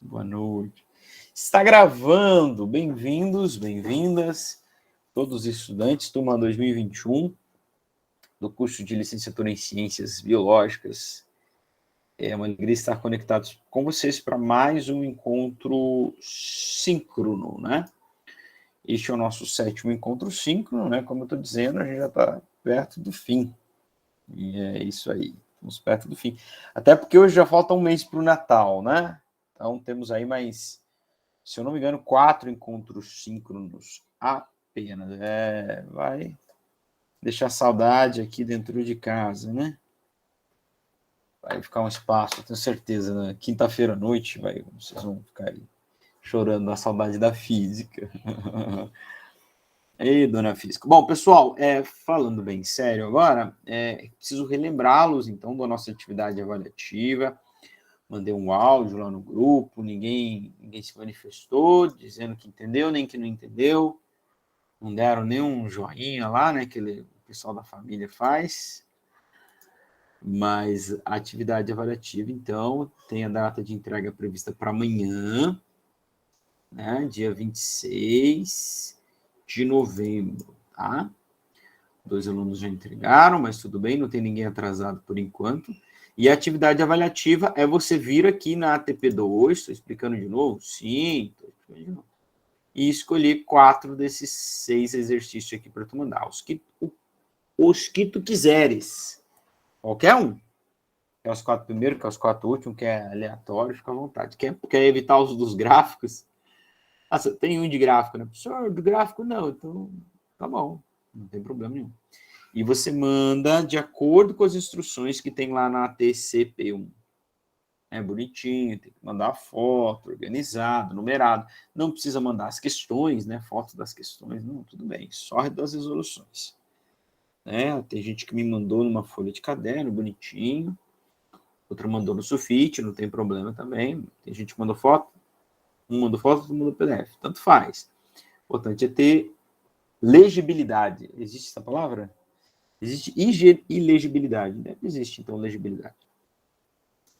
Boa noite. Está gravando. Bem-vindos, bem-vindas, todos os estudantes, turma 2021, do curso de licenciatura em Ciências Biológicas. É uma alegria estar conectados com vocês para mais um encontro síncrono, né? Este é o nosso 7º encontro síncrono, né? Como eu estou dizendo, a gente já está perto do fim. E é isso aí, estamos perto do fim. Até porque hoje já falta um mês para o Natal, né? Então temos aí mais, se eu não me engano, 4 encontros síncronos apenas. Vai deixar saudade aqui dentro de casa, né? Vai ficar um espaço, tenho certeza, na quinta-feira à noite, vocês vão ficar aí chorando a saudade da física. Ei, dona Física. Bom, pessoal, falando bem sério agora, preciso relembrá-los, então, da nossa atividade avaliativa. Mandei um áudio lá no grupo, ninguém se manifestou, dizendo que entendeu, nem que não entendeu. Não deram nenhum joinha lá, né, que o pessoal da família faz. Mas a atividade avaliativa, então, tem a data de entrega prevista para amanhã, né, dia 26 de novembro, tá? 2 alunos já entregaram, mas tudo bem, não tem ninguém atrasado por enquanto. E a atividade avaliativa é você vir aqui na ATP2, estou explicando de novo? Sim, estou explicando de novo. E escolher 4 desses 6 exercícios aqui para tu mandar. Os que tu quiseres. Qualquer um. Quer os 4 primeiros, quer os 4 últimos, quer aleatório, fica à vontade. Quer evitar os dos gráficos? Tem um de gráfico, né? Professor, do gráfico não, então tá bom, não tem problema nenhum. E você manda de acordo com as instruções que tem lá na TCP1. É bonitinho, tem que mandar a foto, organizado, numerado. Não precisa mandar as questões, né? Fotos das questões, não, tudo bem, só das resoluções. Tem gente que me mandou numa folha de caderno, bonitinho. Outra mandou no sulfite, não tem problema também. Tem gente que mandou foto, um mandou foto, outro mandou PDF. Tanto faz. O importante é ter legibilidade. Existe essa palavra? Existe ilegibilidade, né? Existe, então, legibilidade.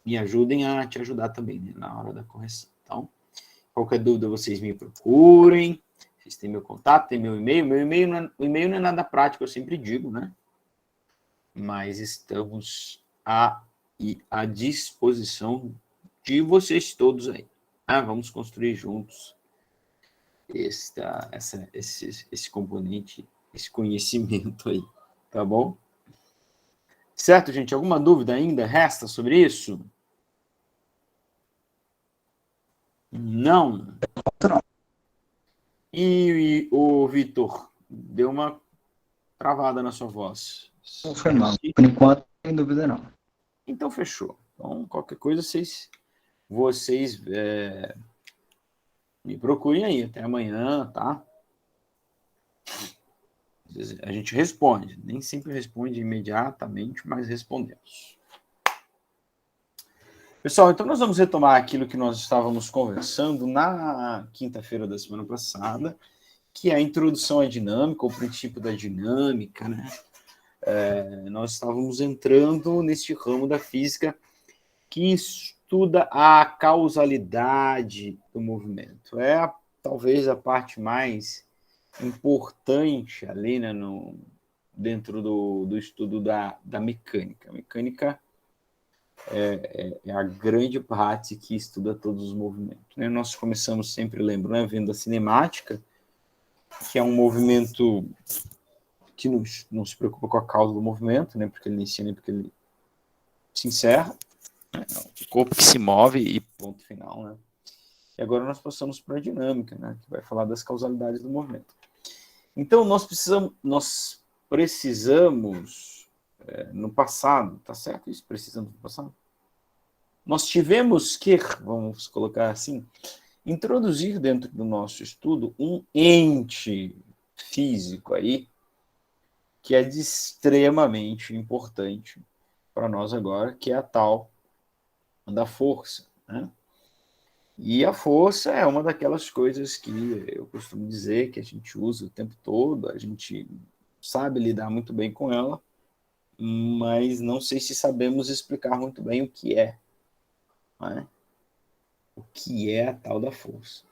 Me ajudem a te ajudar também, né, na hora da correção. Então, qualquer dúvida, vocês me procurem. Vocês têm meu contato, tem meu e-mail. O e-mail não é nada prático, eu sempre digo, né? Mas estamos à disposição de vocês todos aí. Vamos construir juntos esse componente, esse conhecimento aí, tá bom? Certo, gente? Alguma dúvida ainda resta sobre isso? Não? E o Vitor, deu uma travada na sua voz. Não foi mal. Por enquanto, sem dúvida não. Então, fechou. Então, qualquer coisa, vocês me procurem aí. Até amanhã, tá? A gente responde. Nem sempre responde imediatamente, mas respondemos. Pessoal, então nós vamos retomar aquilo que nós estávamos conversando na quinta-feira da semana passada, que é a introdução à dinâmica, o princípio da dinâmica, né? Nós estávamos entrando neste ramo da física que estuda a causalidade do movimento. Talvez a parte mais importante ali, né, dentro do estudo da mecânica. A mecânica é a grande parte que estuda todos os movimentos, né? Nós começamos sempre, lembro, né, vendo a cinemática, que é um movimento que não se preocupa com a causa do movimento, né, porque ele inicia nem porque ele se encerra, né, o corpo que se move e ponto final, né? E agora nós passamos para a dinâmica, né, que vai falar das causalidades do movimento. Então nós precisamos no passado, tá certo isso? Precisamos no passado? Nós tivemos que, vamos colocar assim, introduzir dentro do nosso estudo um ente físico aí que é de extremamente importante para nós agora, que é a tal da força, né? E a força é uma daquelas coisas que eu costumo dizer que a gente usa o tempo todo, a gente sabe lidar muito bem com ela, mas não sei se sabemos explicar muito bem o que é, né? o que é a tal da força.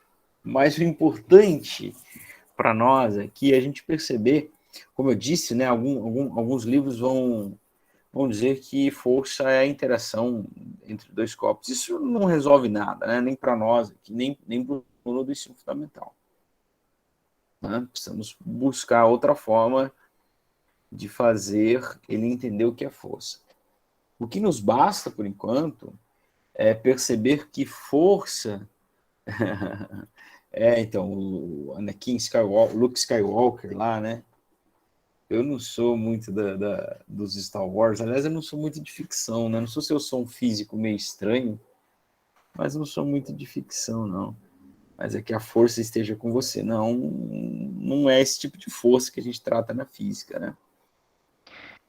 Mas o importante para nós aqui é a gente perceber, como eu disse, né, alguns livros vão dizer que força é a interação entre dois corpos. Isso não resolve nada, né? Nem para nós aqui, nem para o aluno do ensino fundamental. Né? Precisamos buscar outra forma de fazer ele entender o que é força. O que nos basta, por enquanto, é perceber que força... então, o Anakin Skywalker, Luke Skywalker lá, né? Eu não sou muito dos Star Wars. Aliás, eu não sou muito de ficção, né? Não sei se eu sou um físico meio estranho, mas não sou muito de ficção, não. Mas é que a força esteja com você. Não é esse tipo de força que a gente trata na física, né?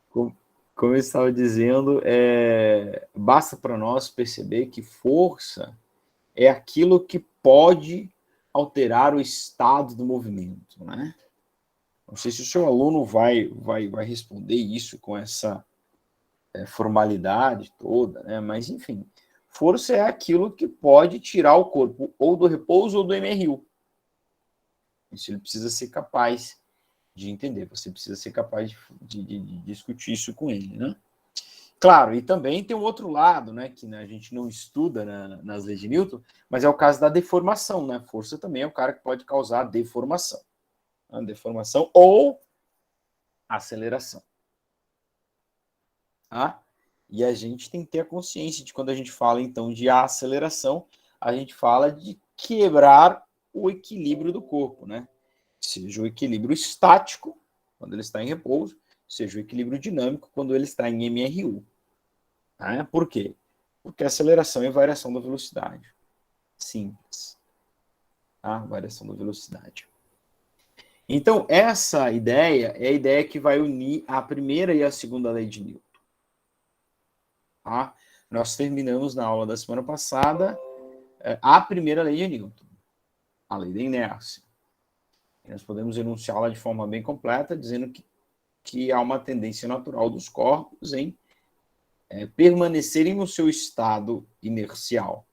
Como eu estava dizendo, basta para nós perceber que força é aquilo que pode alterar o estado do movimento, né? Não sei se o seu aluno vai responder isso com essa formalidade toda, né? Mas, enfim, força é aquilo que pode tirar o corpo ou do repouso ou do MRU. Isso ele precisa ser capaz de entender, você precisa ser capaz de discutir isso com ele, né? Claro, e também tem um outro lado, né, que a gente não estuda nas leis de Newton, mas é o caso da deformação, né? Força também é o cara que pode causar deformação. Né? Deformação ou aceleração. Tá? E a gente tem que ter a consciência de quando a gente fala, então, de aceleração, a gente fala de quebrar o equilíbrio do corpo, né? Seja o equilíbrio estático, quando ele está em repouso, seja o equilíbrio dinâmico, quando ele está em MRU. Tá? Por quê? Porque a aceleração é variação da velocidade. Simples. Tá? Variação da velocidade. Então, essa ideia é a ideia que vai unir a primeira e a segunda lei de Newton. Tá? Nós terminamos na aula da semana passada a primeira lei de Newton, a lei da inércia. E nós podemos enunciá-la de forma bem completa, dizendo que há uma tendência natural dos corpos em permanecerem no seu estado inercial,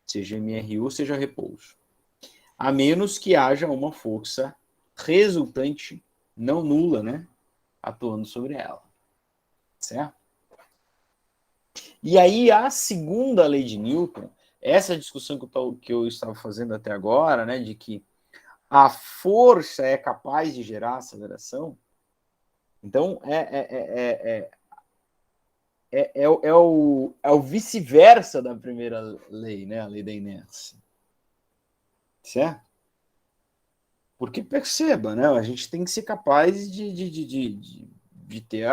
seja MRU, seja repouso, a menos que haja uma força resultante, não nula, né, atuando sobre ela. Certo? E aí, a segunda lei de Newton, essa discussão que eu estava fazendo até agora, né, de que a força é capaz de gerar aceleração, então é o vice-versa da primeira lei, né, a lei da inércia. Certo? Porque perceba, né, a gente tem que ser capaz de ter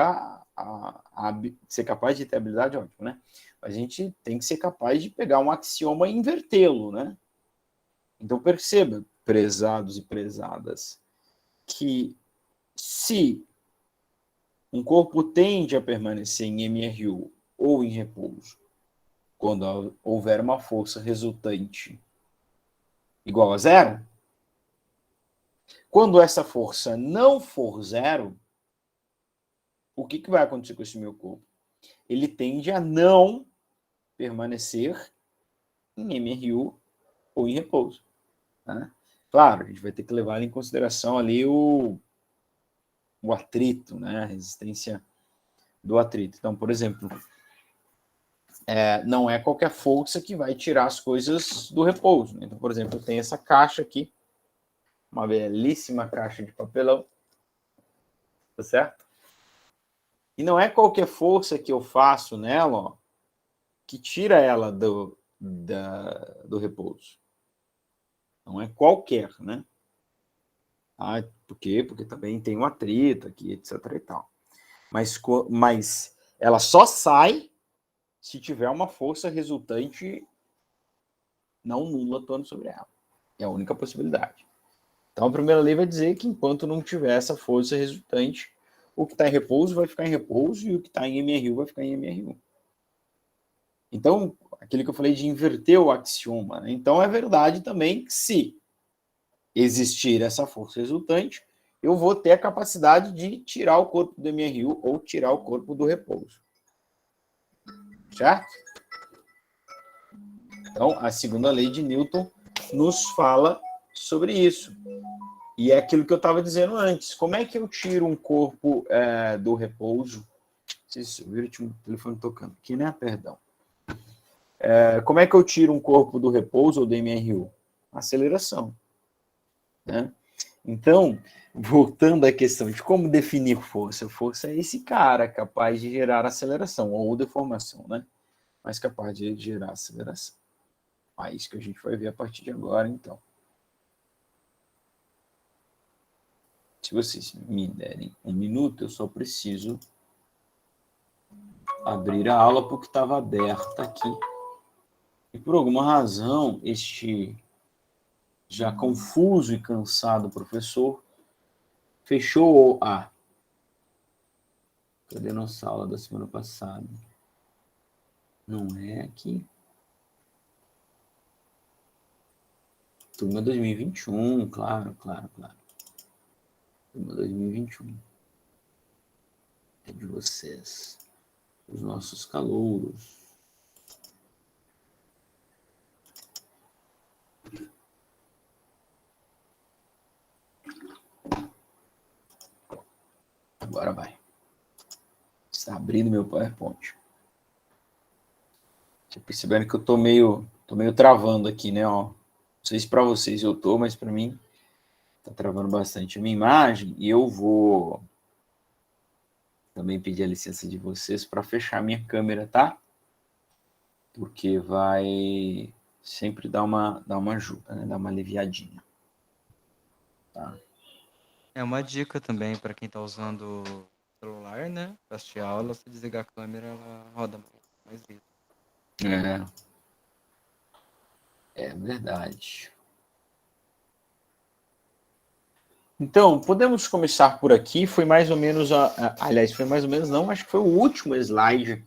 ser capaz de ter habilidade, ótimo, né? A gente tem que ser capaz de pegar um axioma e invertê-lo, né? Então perceba, prezados e prezadas, que se um corpo tende a permanecer em MRU ou em repouso, quando houver uma força resultante igual a zero, quando essa força não for zero, o que vai acontecer com esse meu corpo? Ele tende a não permanecer em MRU ou em repouso. Né? Claro, a gente vai ter que levar em consideração ali o atrito, né? A resistência do atrito. Então, por exemplo, não é qualquer força que vai tirar as coisas do repouso. Né? Então, por exemplo, eu tenho essa caixa aqui, uma belíssima caixa de papelão, tá certo? E não é qualquer força que eu faço nela, ó, que tira ela do repouso. Não é qualquer, né? Por quê? Porque também tem um atrito aqui, etc. e tal. Mas ela só sai se tiver uma força resultante não nula atuando sobre ela. É a única possibilidade. Então, a primeira lei vai dizer que enquanto não tiver essa força resultante, o que está em repouso vai ficar em repouso e o que está em MRU vai ficar em MRU. Então, aquilo que eu falei de inverter o axioma. Né? Então, é verdade também que se existir essa força resultante, eu vou ter a capacidade de tirar o corpo do MRU ou tirar o corpo do repouso. Certo? Então, a segunda lei de Newton nos fala sobre isso. E é aquilo que eu estava dizendo antes. Como é que eu tiro um corpo do repouso? Vocês viram o telefone tocando aqui, né? Perdão. Como é que eu tiro um corpo do repouso ou do MRU? Aceleração. Né? Então, voltando à questão de como definir força. Força é esse cara capaz de gerar aceleração ou deformação, né? Mas capaz de gerar aceleração. É isso que a gente vai ver a partir de agora, então. Se vocês me derem um minuto, eu só preciso abrir a aula porque estava aberta aqui. E por alguma razão, este já confuso e cansado professor fechou a... Cadê nossa aula da semana passada? Não é aqui. Turma 2021, claro. Turma 2021. É de vocês. Os nossos calouros. Agora vai. Está abrindo meu PowerPoint. Você percebendo que eu tô meio travando aqui, né? Ó. Não sei se para vocês eu tô, mas para mim tá travando bastante a minha imagem. E eu vou também pedir a licença de vocês para fechar minha câmera, tá? Porque vai sempre dar uma ajuda, né? Dar uma aliviadinha. Tá? É uma dica também para quem está usando o celular, né? Para assistir a aula, se desligar a câmera, ela roda mais liso. É verdade. Então, podemos começar por aqui. Foi mais ou menos, aliás, foi mais ou menos não, acho que foi o último slide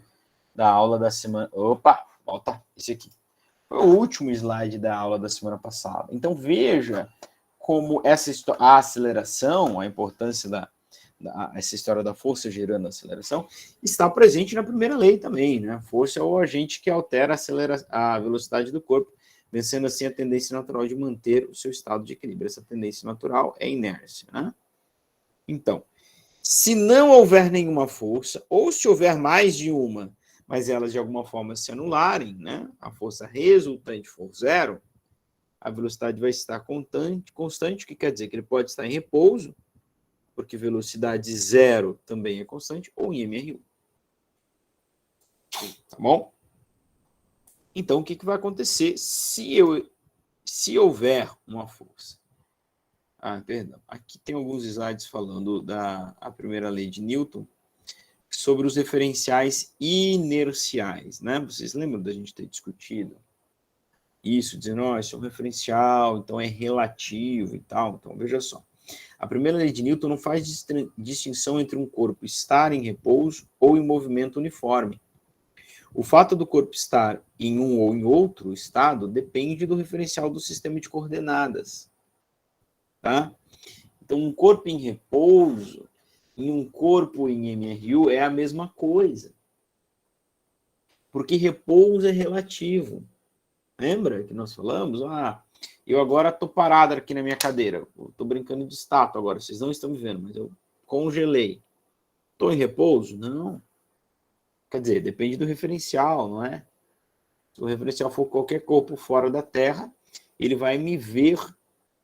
da aula da semana. Opa, volta, esse aqui. Foi o último slide da aula da semana passada. Então, veja como a aceleração, a importância essa história da força gerando aceleração, está presente na primeira lei também, né? Força é o agente que altera a velocidade do corpo, vencendo assim a tendência natural de manter o seu estado de equilíbrio. Essa tendência natural é inércia, né? Então, se não houver nenhuma força, ou se houver mais de uma, mas elas de alguma forma se anularem, né? A força resultante for zero, a velocidade vai estar constante, o que quer dizer que ele pode estar em repouso, porque velocidade zero também é constante, ou em MRU. Tá bom? Então, o que vai acontecer se houver uma força? Perdão. Aqui tem alguns slides falando da primeira lei de Newton sobre os referenciais inerciais, né? Vocês lembram da gente ter discutido isso, dizendo, isso é um referencial, então é relativo e tal. Então, veja só. A primeira lei de Newton não faz distinção entre um corpo estar em repouso ou em movimento uniforme. O fato do corpo estar em um ou em outro estado depende do referencial do sistema de coordenadas. Tá? Então, um corpo em repouso e um corpo em MRU é a mesma coisa. Porque repouso é relativo. Lembra que nós falamos? Eu agora estou parado aqui na minha cadeira. Estou brincando de estátua agora. Vocês não estão me vendo, mas eu congelei. Estou em repouso? Não. Quer dizer, depende do referencial, não é? Se o referencial for qualquer corpo fora da Terra, ele vai me ver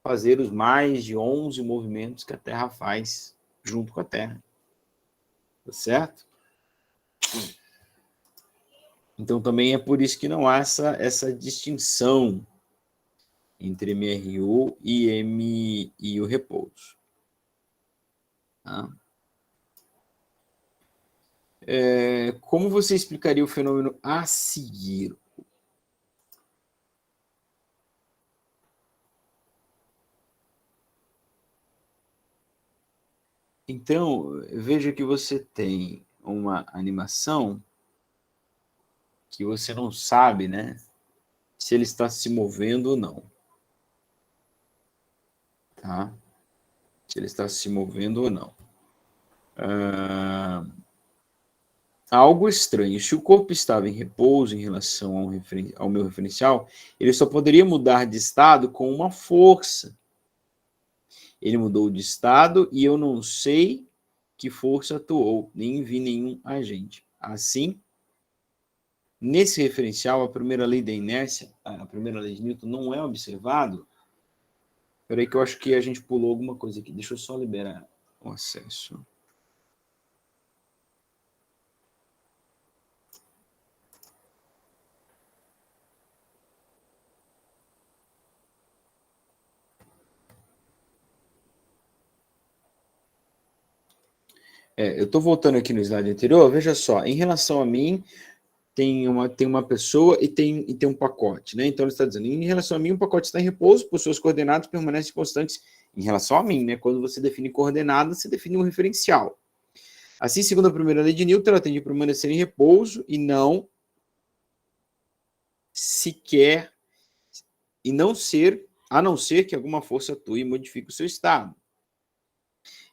fazer os mais de 11 movimentos que a Terra faz junto com a Terra. Tá certo? Então, também é por isso que não há essa distinção entre MRU e o repouso. Tá? Como você explicaria o fenômeno a seguir? Então, veja que você tem uma animação que você não sabe, né, se ele está se movendo ou não. Tá? Se ele está se movendo ou não. algo estranho. Se o corpo estava em repouso em relação ao meu referencial, ele só poderia mudar de estado com uma força. Ele mudou de estado e eu não sei que força atuou, nem vi nenhum agente. Assim, nesse referencial, a primeira lei da inércia, a primeira lei de Newton, não é observado. Espera aí que eu acho que a gente pulou alguma coisa aqui. Deixa eu só liberar o acesso. Eu estou voltando aqui no slide anterior. Veja só, em relação a mim, tem uma pessoa e tem um pacote, né? Então ele está dizendo, em relação a mim, o pacote está em repouso, por suas coordenadas permanecem constantes em relação a mim, né? Quando você define coordenadas, você define um referencial. Assim, segundo a primeira lei de Newton, ela tende a permanecer em repouso e não sequer, a não ser que alguma força atue e modifique o seu estado.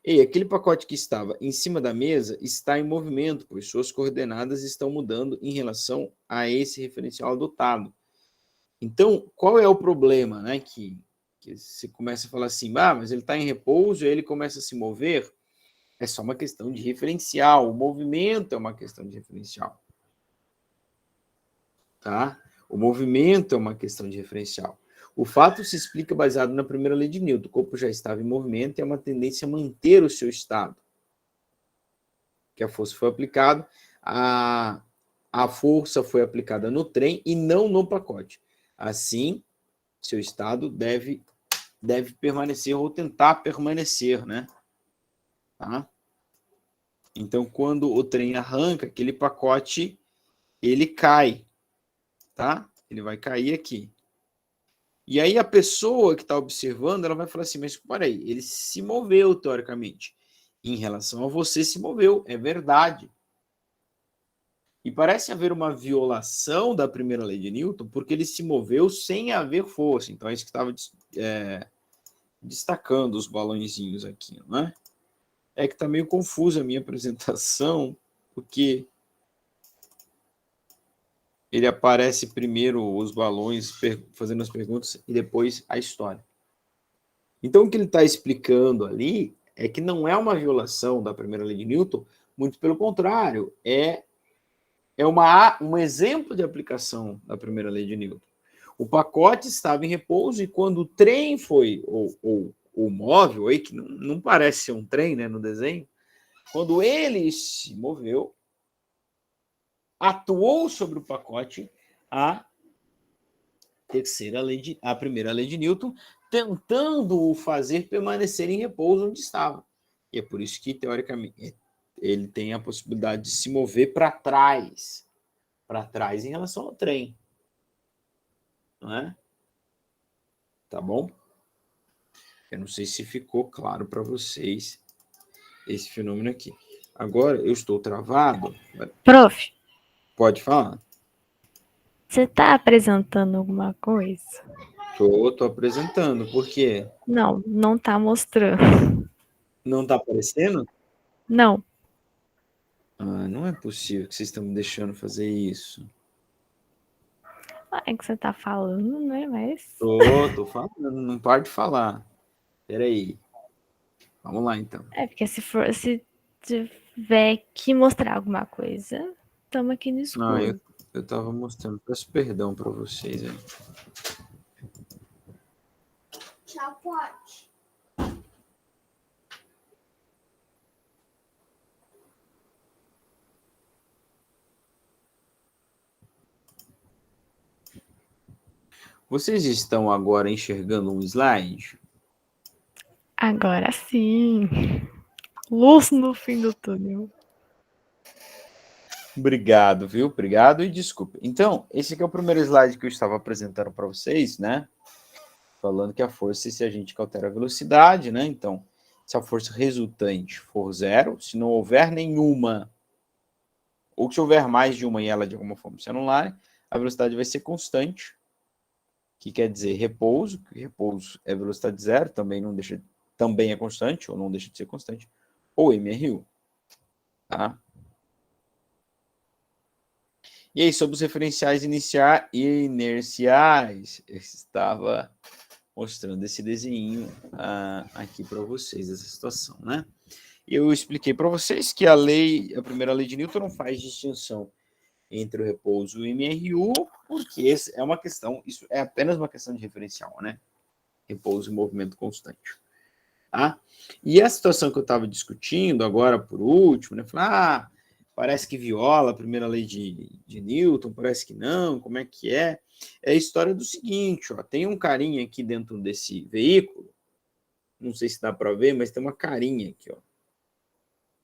E aquele pacote que estava em cima da mesa está em movimento, pois suas coordenadas estão mudando em relação a esse referencial adotado. Então, qual é o problema, né? Que você começa a falar assim, mas ele está em repouso e ele começa a se mover. É só uma questão de referencial. O movimento é uma questão de referencial. Tá? O movimento é uma questão de referencial. O fato se explica baseado na primeira lei de Newton. O corpo já estava em movimento e é uma tendência a manter o seu estado. Que a força foi aplicada, a força foi aplicada no trem e não no pacote. Assim, seu estado deve permanecer ou tentar permanecer, né? Tá? Então, quando o trem arranca, aquele pacote, ele cai, tá? Ele vai cair aqui. E aí a pessoa que está observando, ela vai falar assim, mas peraí, ele se moveu, teoricamente. Em relação a você, se moveu, é verdade. E parece haver uma violação da primeira lei de Newton, porque ele se moveu sem haver força. Então, é isso que estava destacando os balõezinhos aqui, né? É que está meio confusa a minha apresentação, porque ele aparece primeiro os balões fazendo as perguntas e depois a história. Então, o que ele está explicando ali é que não é uma violação da primeira lei de Newton, muito pelo contrário, é um exemplo de aplicação da primeira lei de Newton. O pacote estava em repouso e quando o trem foi, ou o móvel, aí, que não parece ser um trem, né, no desenho, quando ele se moveu, atuou sobre o pacote a primeira lei de Newton, tentando o fazer permanecer em repouso onde estava. E é por isso que, teoricamente, ele tem a possibilidade de se mover para trás em relação ao trem. Não é? Tá bom? Eu não sei se ficou claro para vocês esse fenômeno aqui. Agora, eu estou travado. Prof, Pode falar? você tá apresentando alguma coisa? Tô apresentando. Por quê? Não, não tá mostrando. Não tá aparecendo? Não. Não é possível que vocês estão me deixando fazer isso. É que você tá falando, né? Mas. Tô falando, não paro de falar. Peraí. Vamos lá, então. É porque se tiver que mostrar alguma coisa, estamos aqui no escuro. Eu tava mostrando. Peço perdão para vocês aí. Tchau, pode. Vocês estão agora enxergando um slide? Agora sim. Luz no fim do túnel. Obrigado, viu? Obrigado e desculpe. Então, esse aqui é o primeiro slide que eu estava apresentando para vocês, né? Falando que a força, se a gente altera a velocidade, né? Então, se a força resultante for zero, se não houver nenhuma, ou se houver mais de uma e ela de alguma forma se anular, a velocidade vai ser constante, que quer dizer repouso, que repouso é velocidade zero, também é constante, ou não deixa de ser constante, ou MRU, tá? E aí, sobre os referenciais inerciais, eu estava mostrando esse desenho aqui para vocês, essa situação, né? Eu expliquei para vocês que a primeira lei de Newton não faz distinção entre o repouso e o MRU, porque é uma questão, isso é apenas uma questão de referencial, né? Repouso e movimento constante. Tá? E a situação que eu estava discutindo agora, por último, né? Falar, parece que viola a primeira lei de Newton, parece que não, como é que é? É a história do seguinte, ó, tem um carinha aqui dentro desse veículo, não sei se dá para ver, mas tem uma carinha aqui, ó.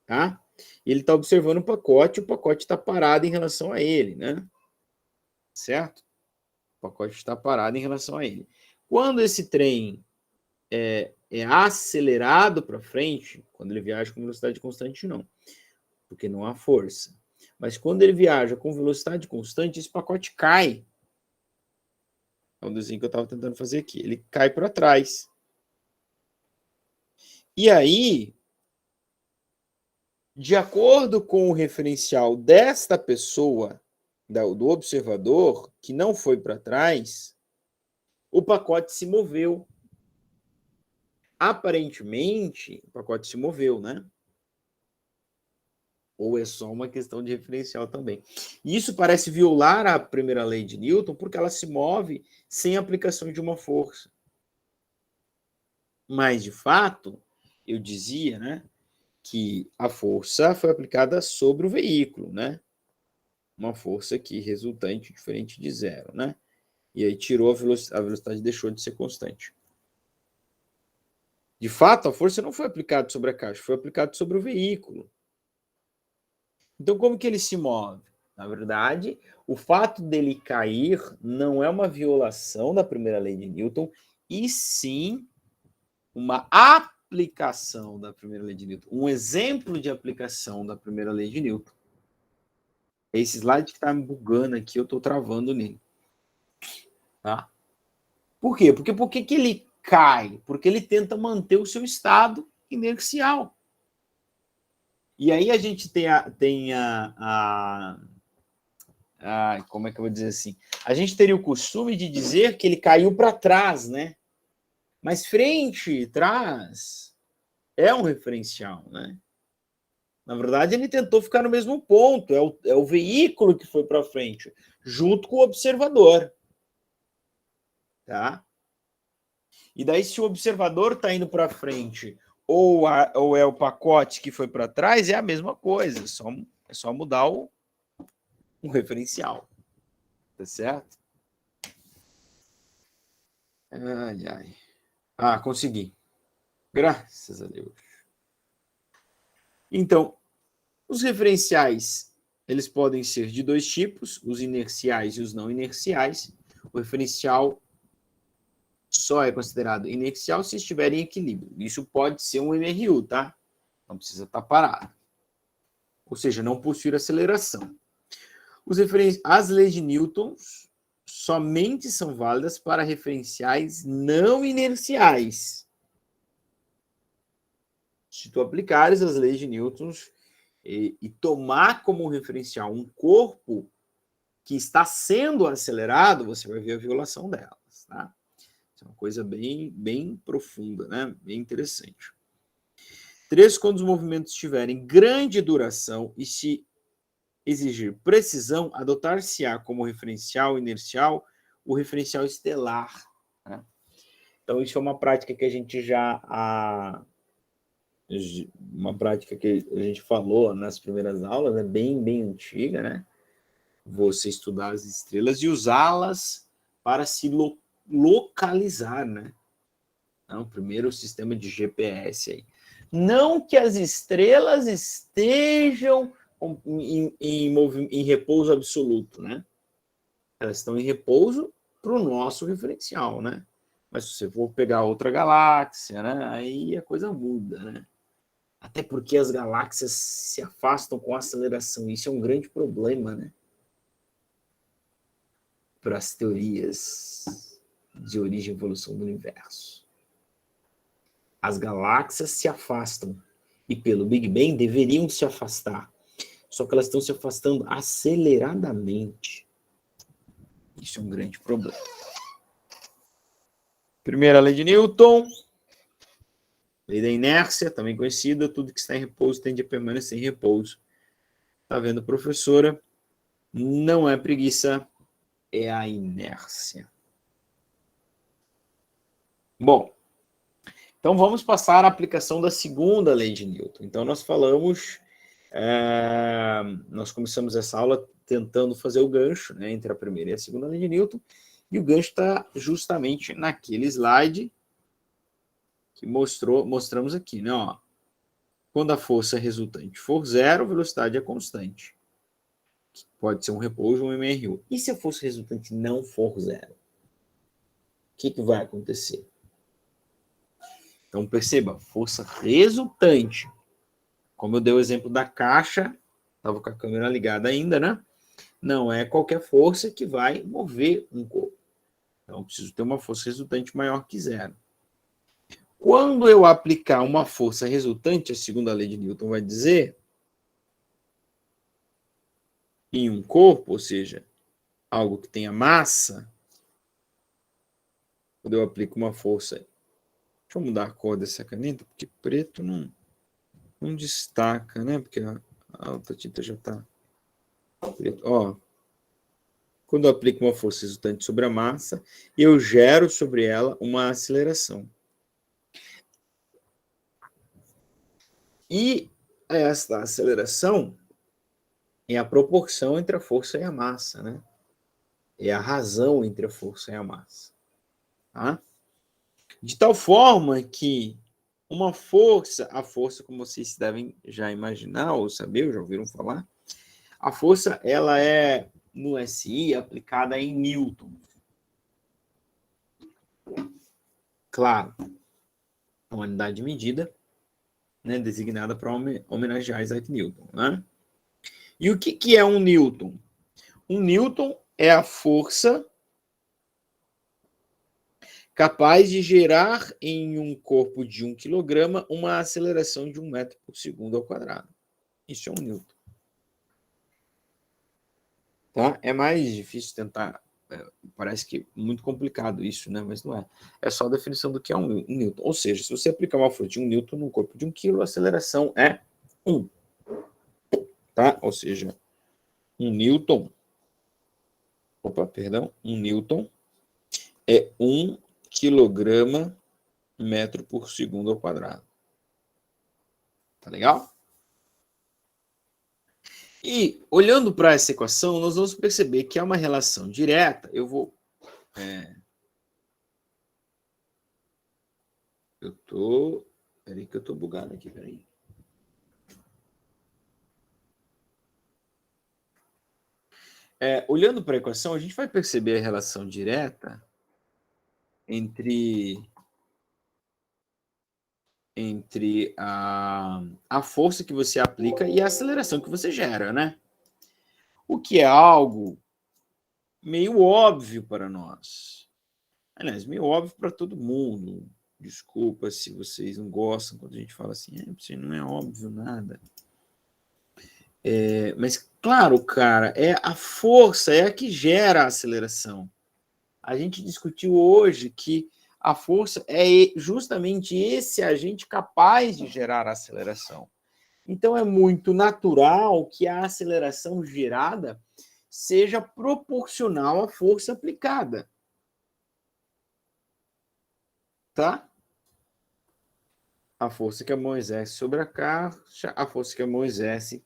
Tá? Ele está observando o pacote está parado em relação a ele, né? Certo? O pacote está parado em relação a ele. Quando esse trem é acelerado para frente, quando ele viaja com velocidade constante, não, porque não há força. Mas quando ele viaja com velocidade constante, esse pacote cai. É um desenho que eu estava tentando fazer aqui. Ele cai para trás. E aí, de acordo com o referencial desta pessoa, do observador, que não foi para trás, o pacote se moveu. Aparentemente, o pacote se moveu, né? Ou é só uma questão de referencial também. E isso parece violar a primeira lei de Newton, porque ela se move sem aplicação de uma força. Mas, de fato, eu dizia, né, que a força foi aplicada sobre o veículo, né? Uma força aqui resultante diferente de zero, né? E aí tirou a velocidade deixou de ser constante. De fato, a força não foi aplicada sobre a caixa, foi aplicada sobre o veículo. Então, como que ele se move? Na verdade, o fato dele cair não é uma violação da primeira lei de Newton, e sim uma aplicação da primeira lei de Newton. Um exemplo de aplicação da primeira lei de Newton. Esse slide que está me bugando aqui, eu estou travando nele. Tá? Por quê? Porque por que ele cai? Porque ele tenta manter o seu estado inercial. E aí a gente tem como é que eu vou dizer assim? A gente teria o costume de dizer que ele caiu para trás, né? Mas frente e trás é um referencial, né? Na verdade, ele tentou ficar no mesmo ponto. É o veículo que foi para frente, junto com o observador. Tá? E daí, se o observador está indo para frente ou é o pacote que foi para trás, é a mesma coisa. É só mudar o referencial. Tá certo? Ai, ai. Ah, consegui. Graças a Deus. Então, os referenciais, eles podem ser de dois tipos, os inerciais e os não inerciais. O referencial só é considerado inercial se estiver em equilíbrio. Isso pode ser um MRU, tá? Não precisa estar parado. Ou seja, não possuir aceleração. As leis de Newton somente são válidas para referenciais não inerciais. Se tu aplicares as leis de Newton e tomar como referencial um corpo que está sendo acelerado, você vai ver a violação delas, tá? Isso é uma coisa bem, bem profunda, né? Bem interessante. 3, quando os movimentos tiverem grande duração e se exigir precisão, adotar-se-á como referencial inercial o referencial estelar. Né? Então, isso é uma prática que a gente uma prática que a gente falou nas primeiras aulas, é bem, bem antiga, né? Você estudar as estrelas e usá-las para se localizar, né? Então, primeiro o sistema de GPS aí. Não que as estrelas estejam em repouso absoluto, né? Elas estão em repouso para o nosso referencial, né? Mas se você for pegar outra galáxia, né? Aí a coisa muda, né? Até porque as galáxias se afastam com aceleração. Isso é um grande problema, né? Para as teorias de origem e evolução do universo. As galáxias se afastam e pelo Big Bang deveriam se afastar. só que elas estão se afastando aceleradamente. Isso é um grande problema. Primeira lei de Newton, lei da inércia, também conhecida, tudo que está em repouso tende a permanecer em repouso. Tá vendo, professora? Não é preguiça, é a inércia. Bom, então vamos passar à aplicação da segunda lei de Newton. Então nós falamos, nós começamos essa aula tentando fazer o gancho, né, entre a primeira e a segunda lei de Newton, e o gancho está justamente naquele slide que mostramos aqui, né? Ó, quando a força resultante for zero, a velocidade é constante. Pode ser um repouso ou um MRU. E se a força resultante não for zero? O que vai acontecer? Então, perceba, força resultante. Como eu dei o exemplo da caixa, estava com a câmera ligada ainda, né? Não é qualquer força que vai mover um corpo. Então, eu preciso ter uma força resultante maior que zero. Quando eu aplicar uma força resultante, a segunda lei de Newton vai dizer, em um corpo, ou seja, algo que tenha massa, quando eu aplico uma força... Deixa eu mudar a cor dessa caneta, porque preto não destaca, né? Porque a outra tinta já está preto. Ó, quando eu aplico uma força resultante sobre a massa, eu gero sobre ela uma aceleração. E esta aceleração é a proporção entre a força e a massa, né? É a razão entre a força e a massa. Tá? De tal forma que uma força, a força, como vocês devem já imaginar ou saber, ou já ouviram falar, a força, ela é, no SI, aplicada em Newton. Claro, a unidade de medida, né, designada para homenagear Isaac Newton. Né? E o que é um Newton? Um Newton é a força capaz de gerar em um corpo de 1 quilograma uma aceleração de 1 metro por segundo ao quadrado. Isso é um Newton. Tá? É mais difícil tentar... parece que é muito complicado isso, né? Mas não é. É só a definição do que é um Newton. Ou seja, se você aplicar uma força de 1 Newton num corpo de 1 quilo, a aceleração é 1. Tá? Ou seja, 1 Newton... um Newton é 1 quilograma metro por segundo ao quadrado. Tá legal? E, olhando para essa equação, nós vamos perceber que há uma relação direta. Eu vou... Peraí que eu estou bugado aqui, peraí. Olhando para a equação, a gente vai perceber a relação direta entre a força que você aplica e a aceleração que você gera, né? O que é algo meio óbvio para nós. Aliás, meio óbvio para todo mundo. Desculpa se vocês não gostam quando a gente fala assim, isso não é óbvio nada. Mas, claro, cara, a força é a que gera a aceleração. A gente discutiu hoje que a força é justamente esse agente capaz de gerar a aceleração. Então, é muito natural que a aceleração gerada seja proporcional à força aplicada. Tá? A força que a mão exerce sobre a caixa, a força que a mão exerce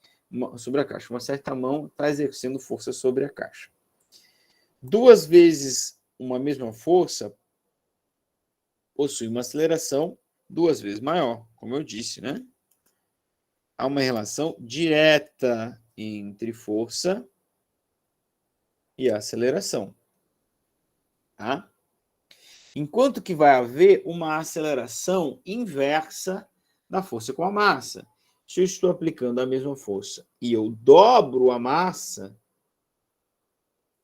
sobre a caixa. Uma certa mão está exercendo força sobre a caixa. 2 vezes uma mesma força possui uma aceleração 2 vezes maior, como eu disse, né? Há uma relação direta entre força e aceleração. Tá? Enquanto que vai haver uma aceleração inversa da força com a massa. Se eu estou aplicando a mesma força e eu dobro a massa,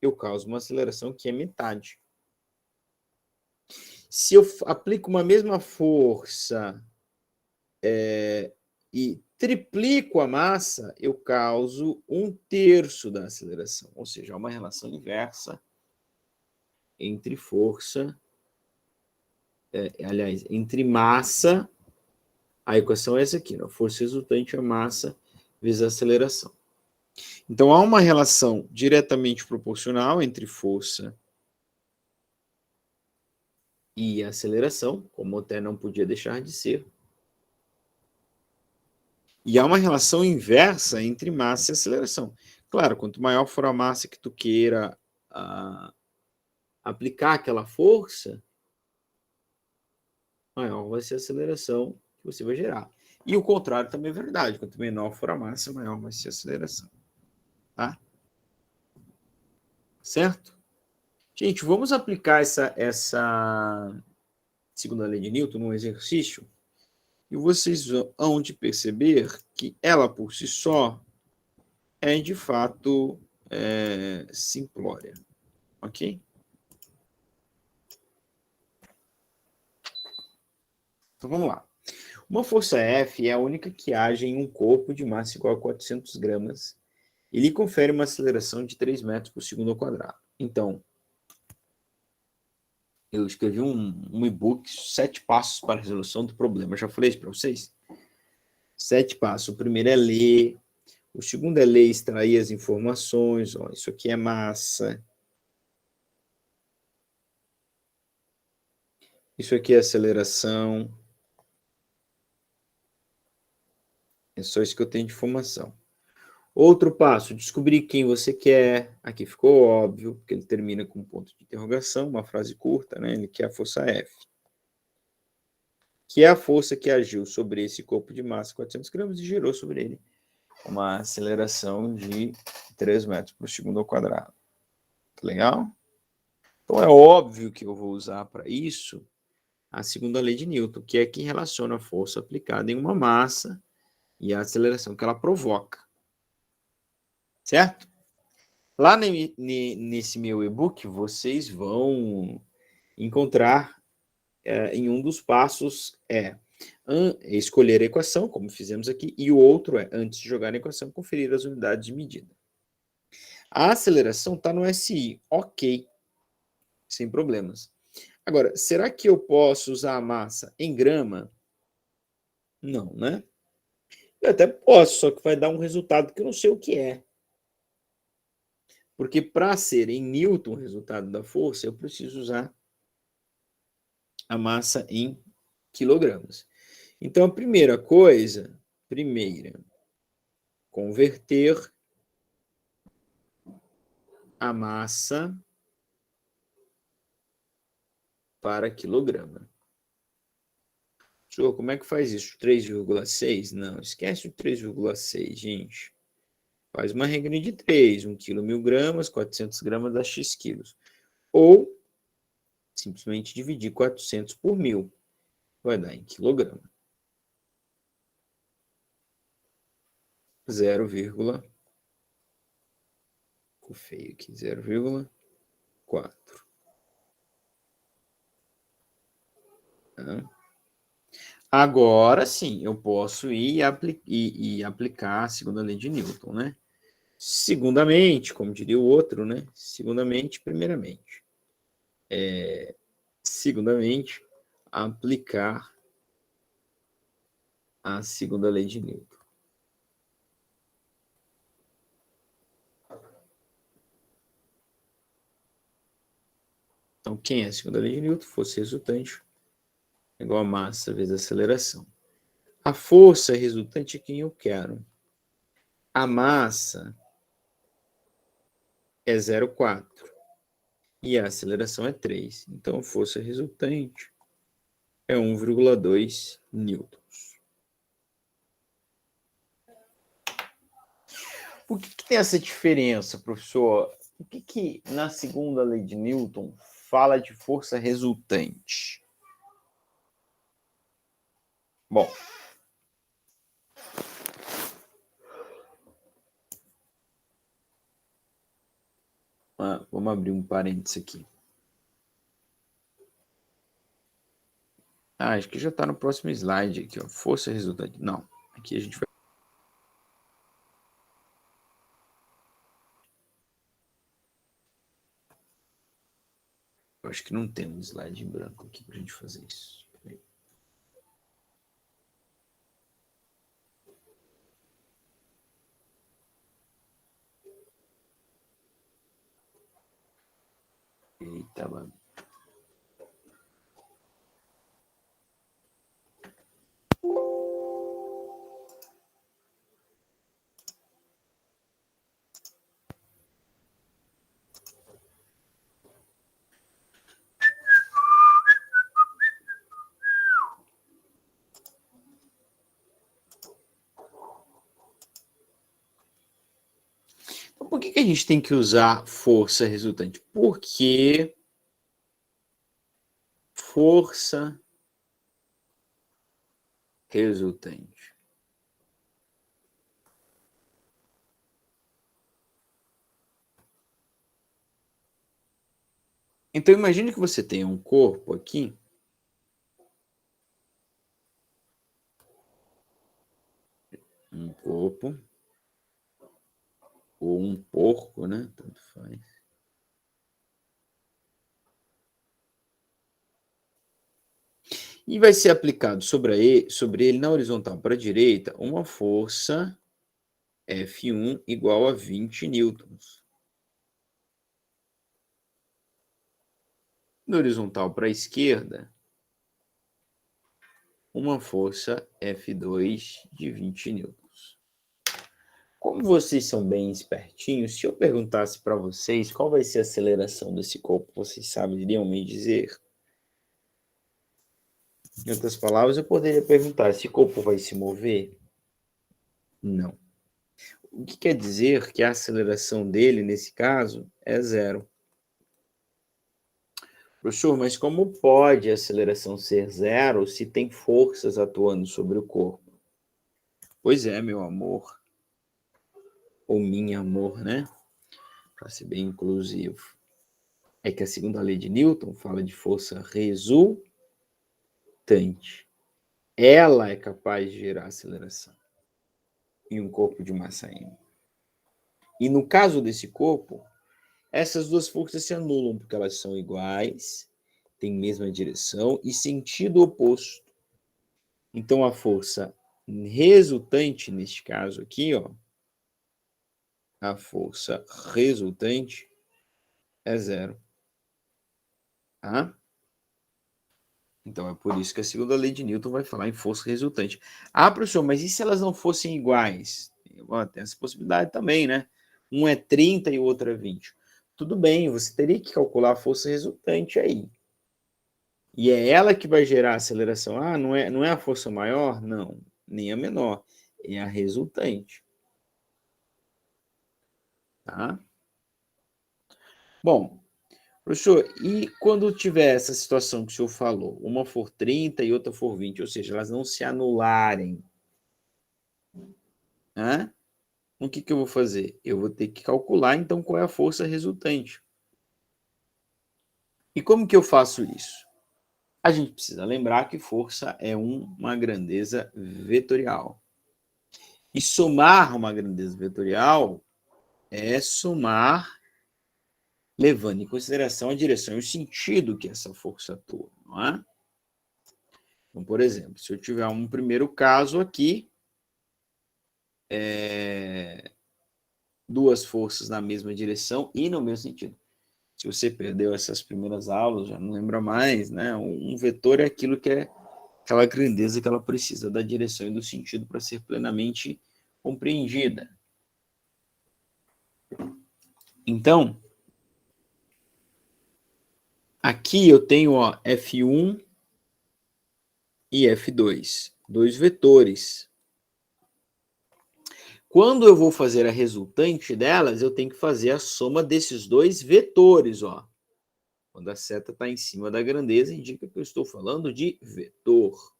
eu causo uma aceleração que é metade. Se eu aplico uma mesma força e triplico a massa, eu causo 1/3 da aceleração. Ou seja, há uma relação inversa entre força, entre massa, a equação é essa aqui, né? Força resultante é massa vezes a aceleração. Então, há uma relação diretamente proporcional entre força e aceleração, como até não podia deixar de ser. E há uma relação inversa entre massa e aceleração. Claro, quanto maior for a massa que tu queira aplicar aquela força, maior vai ser a aceleração que você vai gerar. E o contrário também é verdade. Quanto menor for a massa, maior vai ser a aceleração. Tá? Certo? Gente, vamos aplicar essa segunda lei de Newton num exercício e vocês vão de perceber que ela por si só é de fato simplória. Ok? Então vamos lá. Uma força F é a única que age em um corpo de massa igual a 400 gramas e lhe confere uma aceleração de 3 metros por segundo ao quadrado. Então, eu escrevi um e-book, 7 passos para a resolução do problema. Eu já falei isso para vocês? 7 passos. O primeiro é ler. O segundo é ler e extrair as informações. Ó, isso aqui é massa. Isso aqui é aceleração. É só isso que eu tenho de informação. Outro passo, descobrir quem você quer. Aqui ficou óbvio, porque ele termina com um ponto de interrogação, uma frase curta, né? Ele quer a força F. Que é a força que agiu sobre esse corpo de massa, 400 gramas, e gerou sobre ele uma aceleração de 3 metros por segundo ao quadrado. Legal? Então é óbvio que eu vou usar para isso a segunda lei de Newton, que é que relaciona a força aplicada em uma massa e a aceleração que ela provoca. Certo? Lá nesse meu e-book, vocês vão encontrar em um dos passos escolher a equação, como fizemos aqui, e o outro é, antes de jogar na equação, conferir as unidades de medida. A aceleração está no SI, ok, sem problemas. Agora, será que eu posso usar a massa em grama? Não, né? Eu até posso, só que vai dar um resultado que eu não sei o que é. Porque para ser em Newton o resultado da força, eu preciso usar a massa em quilogramas. Então, a primeira coisa, converter a massa para quilograma. Como é que faz isso? 3,6? Não, esquece o 3,6, gente. Faz uma regra de 3. 1 quilo, 1.000 gramas, 400 gramas dá X quilos. Ou, simplesmente dividir 400 por 1.000. Vai dar em quilograma. 0, ficou feio aqui, 0,4. Tá? Agora sim, eu posso ir aplicar a segunda lei de Newton, né? Segundamente, como diria o outro, né? Primeiramente. Segundamente, aplicar a segunda lei de Newton. Então, quem é a segunda lei de Newton? Força resultante igual a massa vezes a aceleração. A força resultante é quem eu quero. A massa é 0,4 e a aceleração é 3. Então, a força resultante é 1,2 newtons. Por que tem essa diferença, professor? Por que na segunda lei de Newton fala de força resultante? Bom, vamos abrir um parênteses aqui. Acho que já está no próximo slide aqui, ó. Força resultante. Não, aqui. aqui, a gente vai... Eu acho que não tem um slide em branco aqui para a gente fazer isso. Eita, mano. Então, por que a gente tem que usar força resultante? Porque força resultante. Então, imagine que você tenha um corpo aqui. Um corpo. Ou um porco, né? Tanto faz. E vai ser aplicado sobre ele na horizontal para a direita uma força F1 igual a 20 newtons. Na horizontal para a esquerda, uma força F2 de 20 newtons. Como vocês são bem espertinhos, se eu perguntasse para vocês qual vai ser a aceleração desse corpo, vocês saberiam me dizer? Em outras palavras, eu poderia perguntar: esse corpo vai se mover? Não. O que quer dizer que a aceleração dele, nesse caso, é zero. Professor, mas como pode a aceleração ser zero se tem forças atuando sobre o corpo? Pois é, meu amor. Ou minha amor, né? Para ser bem inclusivo. É que a segunda lei de Newton fala de força resultante. Ela é capaz de gerar aceleração em um corpo de massa m. E no caso desse corpo, essas duas forças se anulam, porque elas são iguais, têm mesma direção e sentido oposto. Então, a força resultante, neste caso aqui, ó, a força resultante é zero. Tá? Então, é por isso que a segunda lei de Newton vai falar em força resultante. Ah, professor, mas e se elas não fossem iguais? Tem essa possibilidade também, né? Um é 30 e o outro é 20. Tudo bem, você teria que calcular a força resultante aí. E é ela que vai gerar a aceleração. Ah, não é a força maior? Não, nem a menor. É a resultante. Tá? Bom, professor, e quando tiver essa situação que o senhor falou, uma for 30 e outra for 20, ou seja, elas não se anularem, né? O que eu vou fazer? Eu vou ter que calcular, então, qual é a força resultante. E como que eu faço isso? A gente precisa lembrar que força é uma grandeza vetorial. E somar uma grandeza vetorial é somar levando em consideração a direção e o sentido que essa força atua, não é? Então, por exemplo, se eu tiver um primeiro caso aqui, duas forças na mesma direção e no mesmo sentido. Se você perdeu essas primeiras aulas, já não lembra mais, né? Um vetor é aquilo que é aquela grandeza que ela precisa da direção e do sentido para ser plenamente compreendida. Então, aqui eu tenho ó, F1 e F2, dois vetores. Quando eu vou fazer a resultante delas, eu tenho que fazer a soma desses dois vetores. Ó. Quando a seta está em cima da grandeza, indica que eu estou falando de vetor.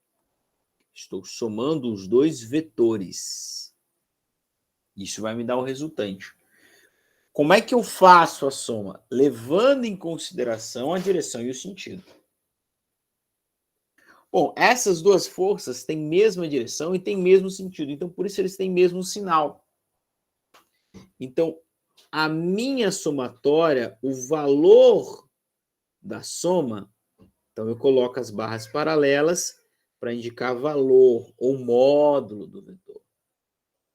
Estou somando os dois vetores. Isso vai me dar o resultante. Como é que eu faço a soma? Levando em consideração a direção e o sentido. Bom, essas duas forças têm mesma direção e têm mesmo sentido, então por isso eles têm mesmo sinal. Então, a minha somatória, o valor da soma, então eu coloco as barras paralelas para indicar valor ou módulo do vetor.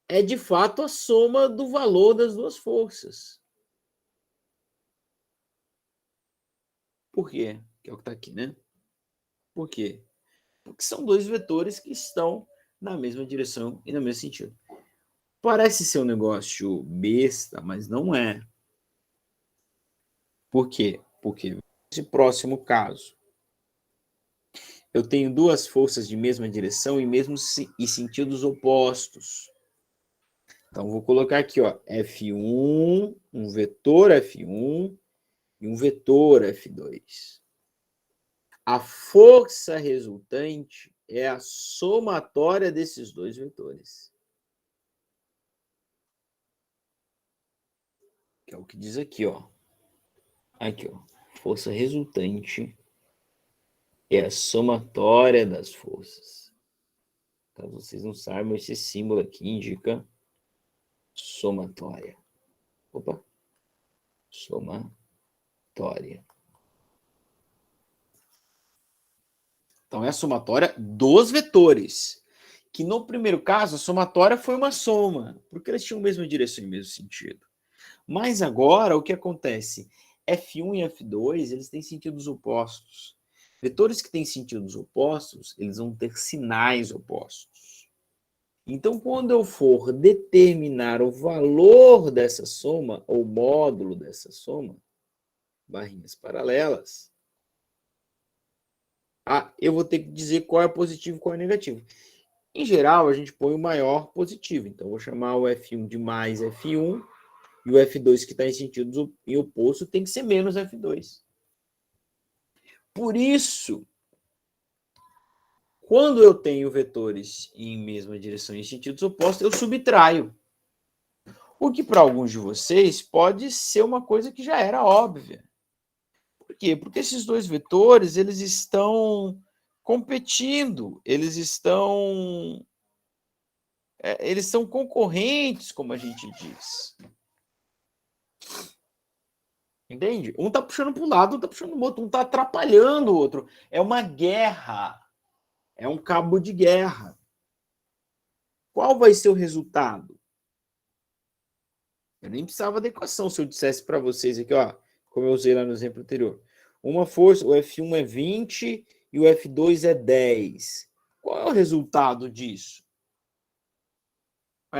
É de fato a soma do valor das duas forças. Por quê? Que é o que está aqui, né? Por quê? Porque são dois vetores que estão na mesma direção e no mesmo sentido. Parece ser um negócio besta, mas não é. Por quê? Porque nesse próximo caso, eu tenho duas forças de mesma direção e sentidos opostos. Então, vou colocar aqui, ó, F1, um vetor F1 e um vetor F2. A força resultante é a somatória desses dois vetores. Que é o que diz aqui, ó. Aqui, ó. Força resultante é a somatória das forças. Caso vocês não saibam, esse símbolo aqui indica somatória. Opa. Somatória. Então, é a somatória dos vetores. Que no primeiro caso, a somatória foi uma soma, porque eles tinham a mesma direção e o mesmo sentido. Mas agora, o que acontece? F1 e F2, eles têm sentidos opostos. Vetores que têm sentidos opostos, eles vão ter sinais opostos. Então, quando eu for determinar o valor dessa soma, ou módulo dessa soma, barrinhas paralelas, eu vou ter que dizer qual é positivo e qual é negativo. Em geral, a gente põe o maior positivo. Então, eu vou chamar o F1 de mais F1, e o F2 que está em sentido oposto tem que ser menos F2. Por isso, quando eu tenho vetores em mesma direção e em sentidos opostos, eu subtraio. O que para alguns de vocês pode ser uma coisa que já era óbvia. Por quê? Porque esses dois vetores, eles estão competindo, eles são concorrentes, como a gente diz. Entende? Um está puxando para um lado, outro está puxando para o outro, um está atrapalhando o outro. É uma guerra. É um cabo de guerra. Qual vai ser o resultado? Eu nem precisava da equação se eu dissesse para vocês aqui, ó, como eu usei lá no exemplo anterior. Uma força, o F1 é 20 e o F2 é 10. Qual é o resultado disso?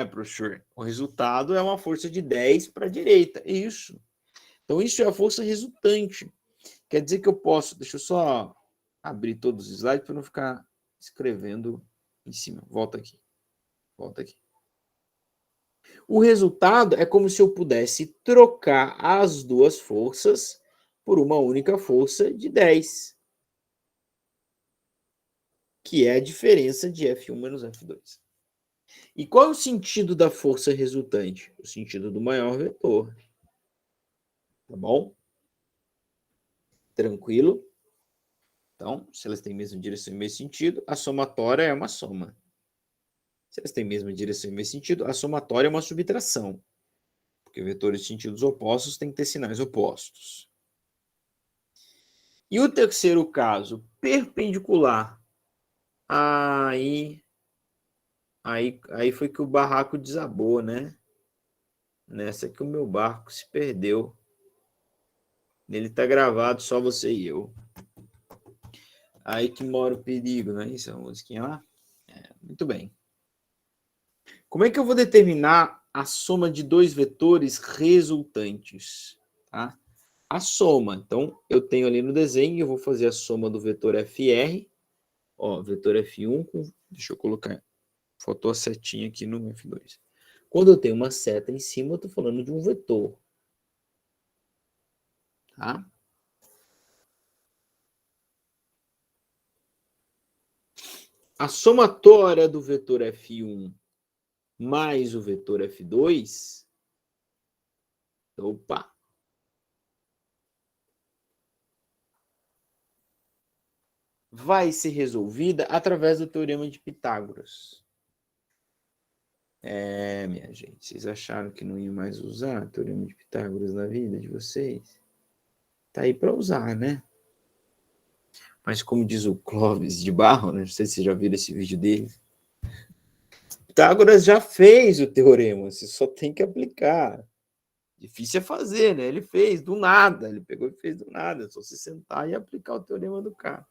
Professor, o resultado é uma força de 10 para a direita. Isso. Então, isso é a força resultante. Quer dizer que eu posso... Deixa eu só abrir todos os slides para não ficar escrevendo em cima. Volta aqui. Volta aqui. O resultado é como se eu pudesse trocar as duas forças por uma única força de 10. Que é a diferença de F1 menos F2. E qual é o sentido da força resultante? O sentido do maior vetor. Tá bom? Tranquilo? Então, se elas têm a mesma direção e mesmo sentido, a somatória é uma soma. Se elas têm a mesma direção e mesmo sentido, a somatória é uma subtração. Porque vetores de sentidos opostos têm que ter sinais opostos. E o terceiro caso, perpendicular. Aí foi que o barraco desabou, né? Nessa que o meu barco se perdeu. Nele tá gravado só você e eu. Aí que mora o perigo, não é isso? A musiquinha lá? Muito bem. Como é que eu vou determinar a soma de dois vetores resultantes? Tá? A soma. Então, eu tenho ali no desenho, eu vou fazer a soma do vetor FR. Ó, vetor F1 com... Deixa eu colocar... Faltou a setinha aqui no F2. Quando eu tenho uma seta em cima, eu estou falando de um vetor. Tá? A somatória do vetor F1 mais o vetor F2... Opa! vai ser resolvida através do Teorema de Pitágoras. Minha gente, vocês acharam que não iam mais usar o Teorema de Pitágoras na vida de vocês? Tá aí para usar, né? Mas como diz o Clóvis de Barro, né? Não sei se vocês já viram esse vídeo dele. Pitágoras já fez o teorema, você só tem que aplicar. Difícil é fazer, né? Ele fez do nada, ele pegou e fez do nada. É só se sentar e aplicar o teorema do cara.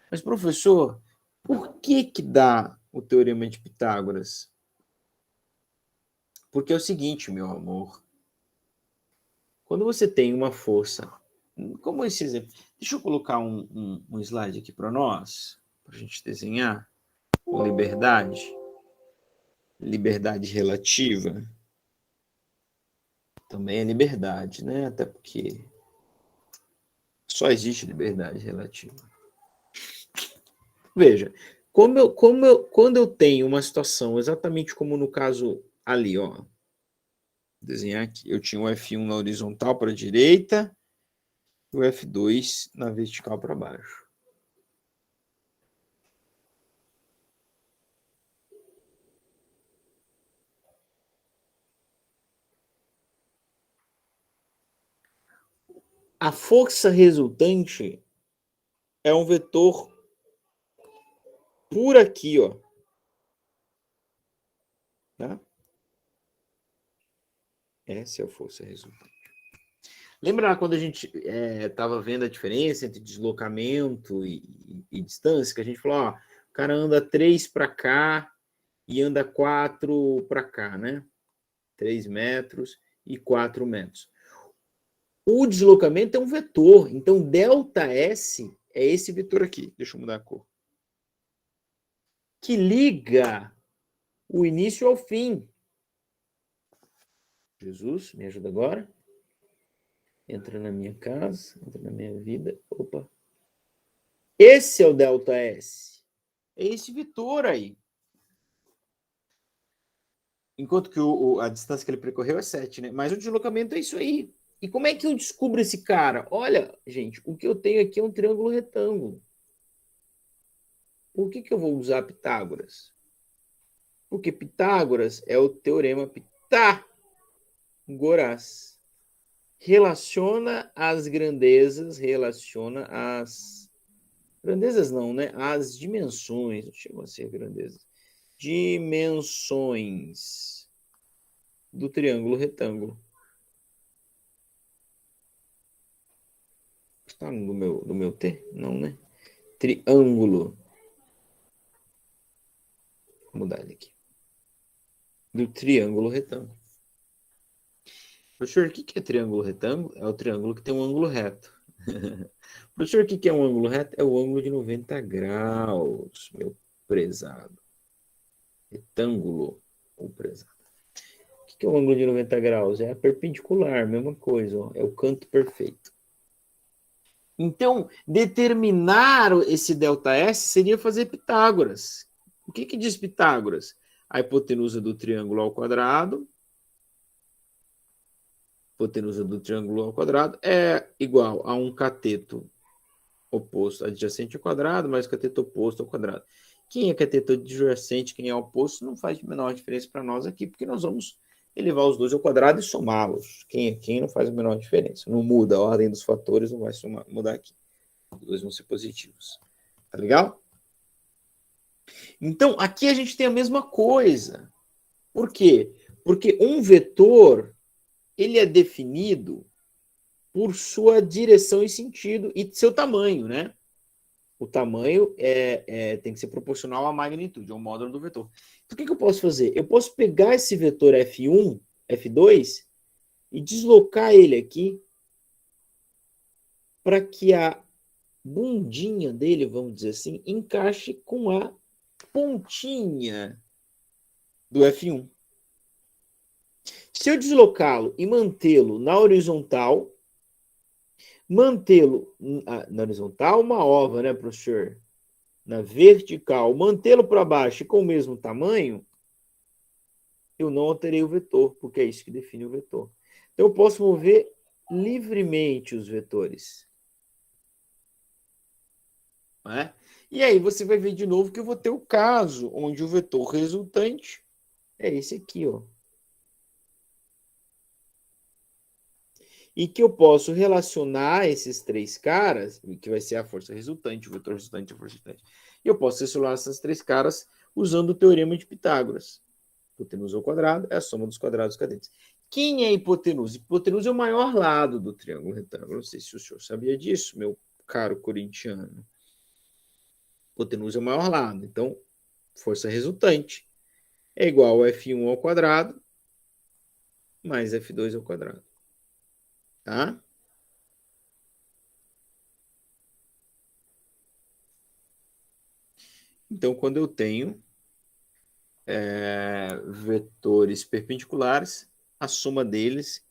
Mas, professor, por que dá o teorema de Pitágoras? Porque é o seguinte, meu amor. Quando você tem uma força, como esse exemplo, deixa eu colocar um slide aqui para nós, para a gente desenhar, com liberdade relativa, também é liberdade, né? Até porque só existe liberdade relativa. Veja, quando eu tenho uma situação exatamente como no caso ali, ó, vou desenhar aqui, eu tinha o F1 na horizontal para a direita e o F2 na vertical para baixo. A força resultante é um vetor por aqui, ó. Tá? Essa é a força resultante. Lembra lá quando a gente estava vendo a diferença entre deslocamento e distância, que a gente falou, ó, o cara anda 3 para cá e anda 4 para cá, né? 3 metros e 4 metros. O deslocamento é um vetor, então ΔS é esse vetor aqui. Deixa eu mudar a cor. Que liga o início ao fim. Jesus, me ajuda agora. Entra na minha casa, entra na minha vida. Opa. Esse é o ΔS. É esse vetor aí. Enquanto que a distância que ele percorreu é 7, né? Mas o deslocamento é isso aí. E como é que eu descubro esse cara? Olha, gente, o que eu tenho aqui é um triângulo retângulo. Por que eu vou usar Pitágoras? Porque Pitágoras é o teorema Pitágoras. Relaciona as grandezas não, né? As dimensões, não chama assim grandezas. Dimensões do triângulo retângulo. Está no meu T? Não, né? Triângulo. Vou mudar ele aqui. Do triângulo retângulo. Professor, o que é triângulo retângulo? É o triângulo que tem um ângulo reto. Professor, o que é um ângulo reto? É o ângulo de 90 graus, meu prezado. Retângulo, ou prezado. O que é o ângulo de 90 graus? É a perpendicular, mesma coisa. Ó, é o canto perfeito. Então, determinar esse ΔS seria fazer Pitágoras. O que diz Pitágoras? A hipotenusa do triângulo ao quadrado. Hipotenusa do triângulo ao quadrado é igual a um cateto oposto adjacente ao quadrado, mais cateto oposto ao quadrado. Quem é cateto adjacente, quem é oposto, não faz a menor diferença para nós aqui, porque nós vamos elevar os dois ao quadrado e somá-los. Quem não faz a menor diferença. Não muda a ordem dos fatores, não vai mudar aqui. Os dois vão ser positivos. Tá legal? Então, aqui a gente tem a mesma coisa. Por quê? Porque um vetor, ele é definido por sua direção e sentido e seu tamanho, né? O tamanho tem que ser proporcional à magnitude, ao módulo do vetor. Então, o que eu posso fazer? Eu posso pegar esse vetor F1, F2, e deslocar ele aqui para que a bundinha dele, vamos dizer assim, encaixe com a pontinha do F1. Se eu deslocá-lo e mantê-lo na horizontal, na horizontal, uma ova, né, professor? Na vertical, mantê-lo para baixo e com o mesmo tamanho, eu não alterei o vetor, porque é isso que define o vetor. Então, eu posso mover livremente os vetores. né? E aí você vai ver de novo que eu vou ter o caso onde o vetor resultante é esse aqui, ó. E que eu posso relacionar esses três caras, que vai ser a força resultante, o vetor resultante e a força resultante. E eu posso relacionar essas três caras usando o teorema de Pitágoras. Hipotenusa ao quadrado é a soma dos quadrados cadentes. Quem é a hipotenusa? Hipotenusa é o maior lado do triângulo retângulo. Não sei se o senhor sabia disso, meu caro corintiano. Hipotenusa é o maior lado. Então, força resultante é igual a F1 ao quadrado mais F2 ao quadrado. Tá? Então, quando eu tenho vetores perpendiculares, a soma deles,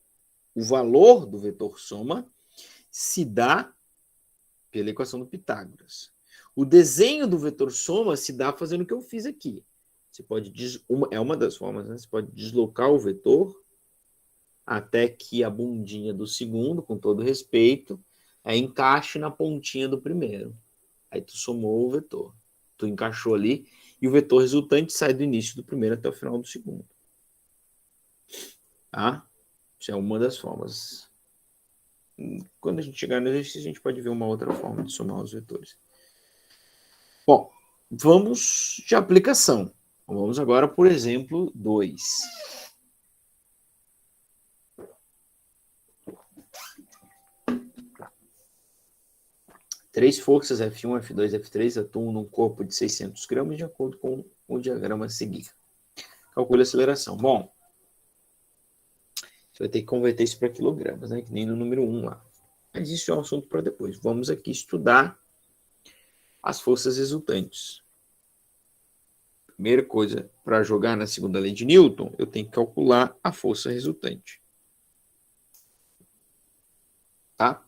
o valor do vetor soma, se dá pela equação do Pitágoras. O desenho do vetor soma se dá fazendo o que eu fiz aqui. Você pode, é uma das formas, né? Você pode deslocar o vetor até que a bundinha do segundo, com todo respeito, encaixe na pontinha do primeiro. Aí tu somou o vetor. Tu encaixou ali e o vetor resultante sai do início do primeiro até o final do segundo. Tá? Isso é uma das formas. Quando a gente chegar no exercício, a gente pode ver uma outra forma de somar os vetores. Bom, vamos de aplicação. Vamos agora, por exemplo, 2. Três forças F1, F2, F3 atuam num corpo de 600 gramas de acordo com o diagrama a seguir. Calcule a aceleração. Bom, você vai ter que converter isso para quilogramas, né? Que nem no número 1 lá. Mas isso é um assunto para depois. Vamos aqui estudar as forças resultantes. Primeira coisa, para jogar na segunda lei de Newton, eu tenho que calcular a força resultante. Tá?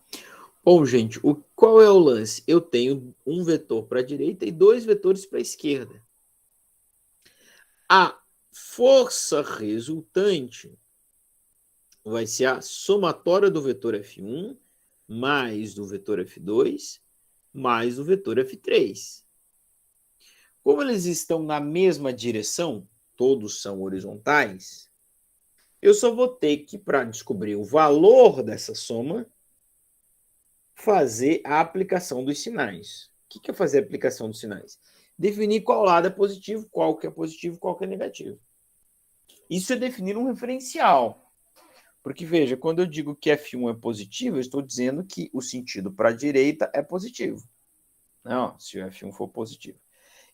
Bom, gente, qual é o lance? Eu tenho um vetor para a direita e dois vetores para a esquerda. A força resultante vai ser a somatória do vetor F1 mais do vetor F2 mais do vetor F3. Como eles estão na mesma direção, todos são horizontais, eu só vou ter que, para descobrir o valor dessa soma, fazer a aplicação dos sinais. O que é fazer a aplicação dos sinais? Definir qual lado é positivo, qual que é positivo, qual que é negativo. Isso é definir um referencial. Porque, veja, quando eu digo que F1 é positivo, eu estou dizendo que o sentido para a direita é positivo. Não, se o F1 for positivo.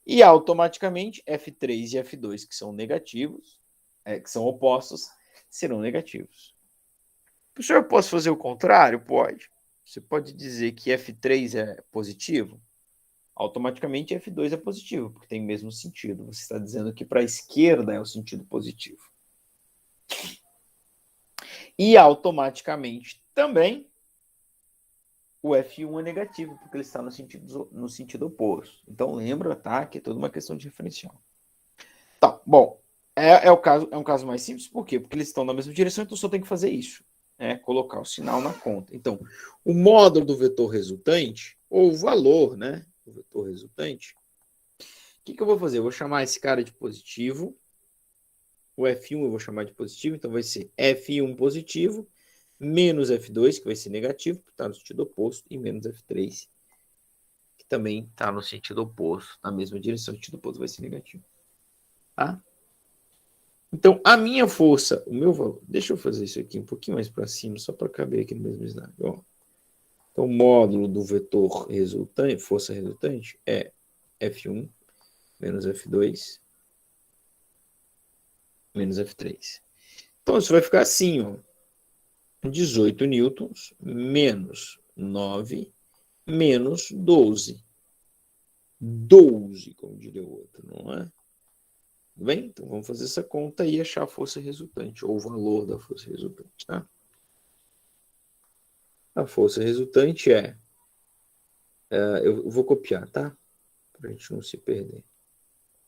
E, automaticamente, F3 e F2, que são negativos, que são opostos, serão negativos. Professor, eu posso fazer o contrário? Pode. Você pode dizer que F3 é positivo? Automaticamente F2 é positivo, porque tem o mesmo sentido. Você está dizendo que para a esquerda é o sentido positivo. E automaticamente também o F1 é negativo, porque ele está no sentido oposto. Então lembra, tá? Que é toda uma questão de referencial. Tá, bom. É um caso mais simples, por quê? Porque eles estão na mesma direção, então só tem que fazer isso. Colocar o sinal na conta. Então, o módulo do vetor resultante, ou o valor, né? O vetor resultante. O que eu vou fazer? Eu vou chamar esse cara de positivo. O F1 eu vou chamar de positivo, então vai ser F1 positivo, menos F2, que vai ser negativo, que está no sentido oposto, e menos F3, que também está no sentido oposto, na mesma direção, o sentido oposto vai ser negativo. Tá? Então, a minha força, o meu valor, deixa eu fazer isso aqui um pouquinho mais para cima, só para caber aqui no mesmo slide. Ó. Então, o módulo do vetor resultante, força resultante, é F1 menos F2 menos F3. Então, isso vai ficar assim, ó. 18 newtons menos 9 menos 12. 12, como diria o outro, não é? Tudo bem? Então, vamos fazer essa conta e achar a força resultante, ou o valor da força resultante, tá? A força resultante eu vou copiar, tá? Para a gente não se perder.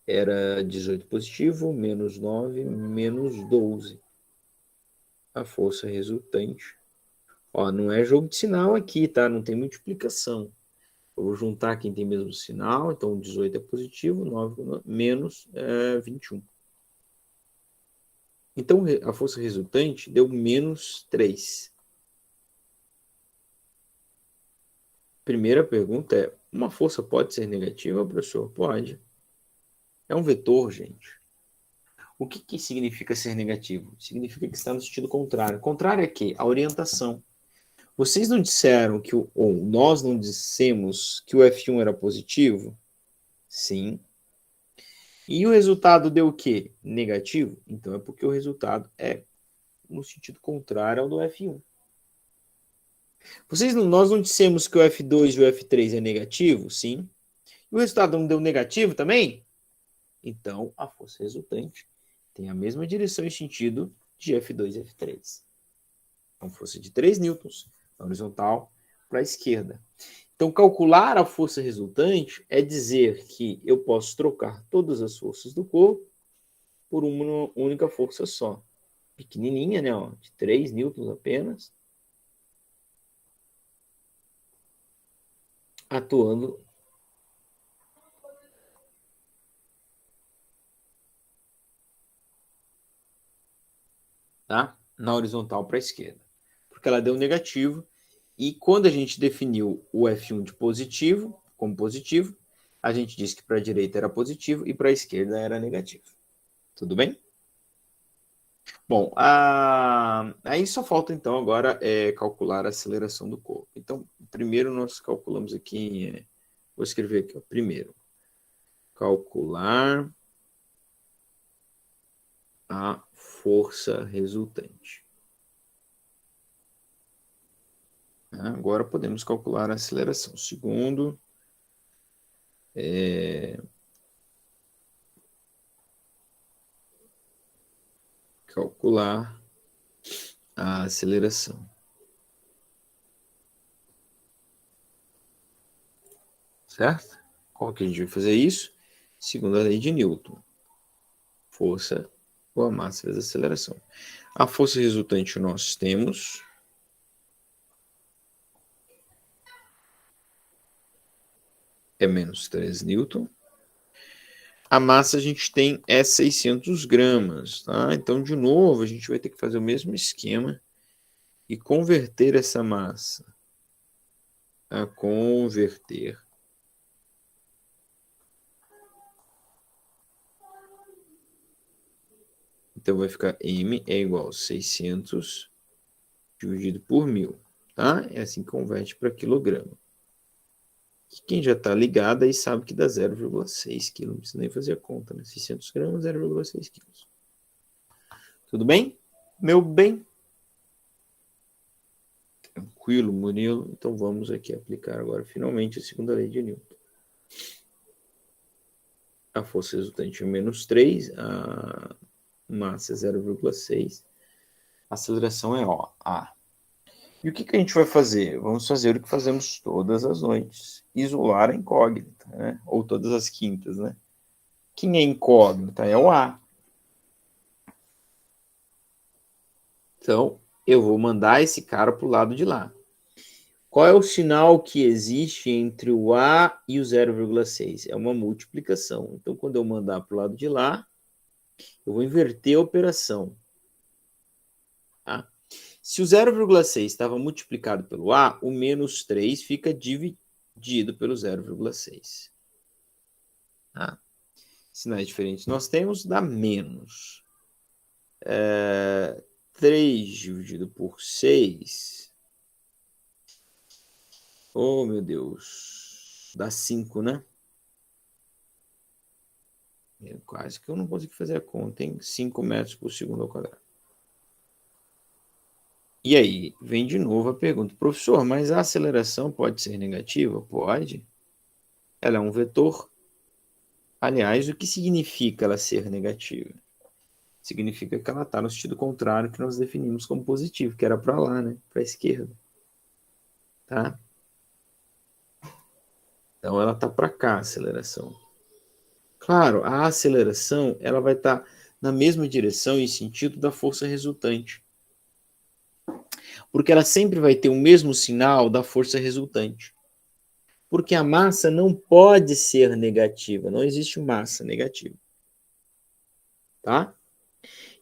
Era 18 positivo, menos 9, menos 12. A força resultante. Ó, não é jogo de sinal aqui, tá? Não tem multiplicação. Eu vou juntar quem tem mesmo sinal, então 18 é positivo, 9 menos 21. Então, a força resultante deu menos 3. Primeira pergunta é, uma força pode ser negativa, professor? Pode. É um vetor, gente. O que significa ser negativo? Significa que está no sentido contrário. Contrário é que a orientação. Vocês não disseram que, ou nós não dissemos que o F1 era positivo? Sim. E o resultado deu o quê? Negativo? Então é porque o resultado é no sentido contrário ao do F1. Nós não dissemos que o F2 e o F3 é negativo? Sim. E o resultado não deu negativo também? Então a força resultante tem a mesma direção e sentido de F2 e F3. Então força de 3 newtons na horizontal para a esquerda. Então, calcular a força resultante é dizer que eu posso trocar todas as forças do corpo por uma única força só. Pequenininha, né? Ó, de 3 newtons apenas. Atuando tá? Na horizontal para a esquerda. Porque ela deu negativo. E quando a gente definiu o F1 de positivo, como positivo, a gente disse que para a direita era positivo e para a esquerda era negativo. Tudo bem? Bom, aí só falta então agora calcular a aceleração do corpo. Então, primeiro nós calculamos aqui, vou escrever aqui, ó, primeiro, calcular a força resultante. Agora podemos calcular a aceleração. Segundo, calcular a aceleração. Certo? Como que a gente vai fazer isso? Segundo a lei de Newton. Força ou a massa vezes a aceleração. A força resultante nós temos é menos 3 newton. A massa a gente tem é 600 gramas, tá? Então, de novo, a gente vai ter que fazer o mesmo esquema e converter essa massa a converter. Então, vai ficar M é igual a 600 dividido por 1000, tá? É assim que converte para quilograma. Quem já está ligado aí sabe que dá 0,6 kg. Não precisa nem fazer a conta, né? 600 gramas, 0,6 kg. Tudo bem? Meu bem? Tranquilo, Murilo. Então vamos aqui aplicar agora finalmente a segunda lei de Newton. A força resultante é menos 3, a massa é 0,6. A aceleração é A. E o que a gente vai fazer? Vamos fazer o que fazemos todas as noites. Isolar a incógnita, né? Ou todas as quintas, né? Quem é incógnita? É o A. Então, eu vou mandar esse cara para o lado de lá. Qual é o sinal que existe entre o A e o 0,6? É uma multiplicação. Então, quando eu mandar para o lado de lá, eu vou inverter a operação. Tá? Se o 0,6 estava multiplicado pelo A, o menos 3 fica dividido pelo 0,6. Tá? Sinais diferentes nós temos, dá menos. 3 dividido por 6. Oh, meu Deus. Dá 5, né? Quase que eu não consegui fazer a conta, hein? 5 metros por segundo ao quadrado. E aí, vem de novo a pergunta. Professor, mas a aceleração pode ser negativa? Pode. Ela é um vetor. Aliás, o que significa ela ser negativa? Significa que ela está no sentido contrário que nós definimos como positivo, que era para lá, né? Para a esquerda. Tá? Então, ela está para cá, a aceleração. Claro, a aceleração ela vai estar na mesma direção e sentido da força resultante. Porque ela sempre vai ter o mesmo sinal da força resultante. Porque a massa não pode ser negativa, não existe massa negativa. Tá?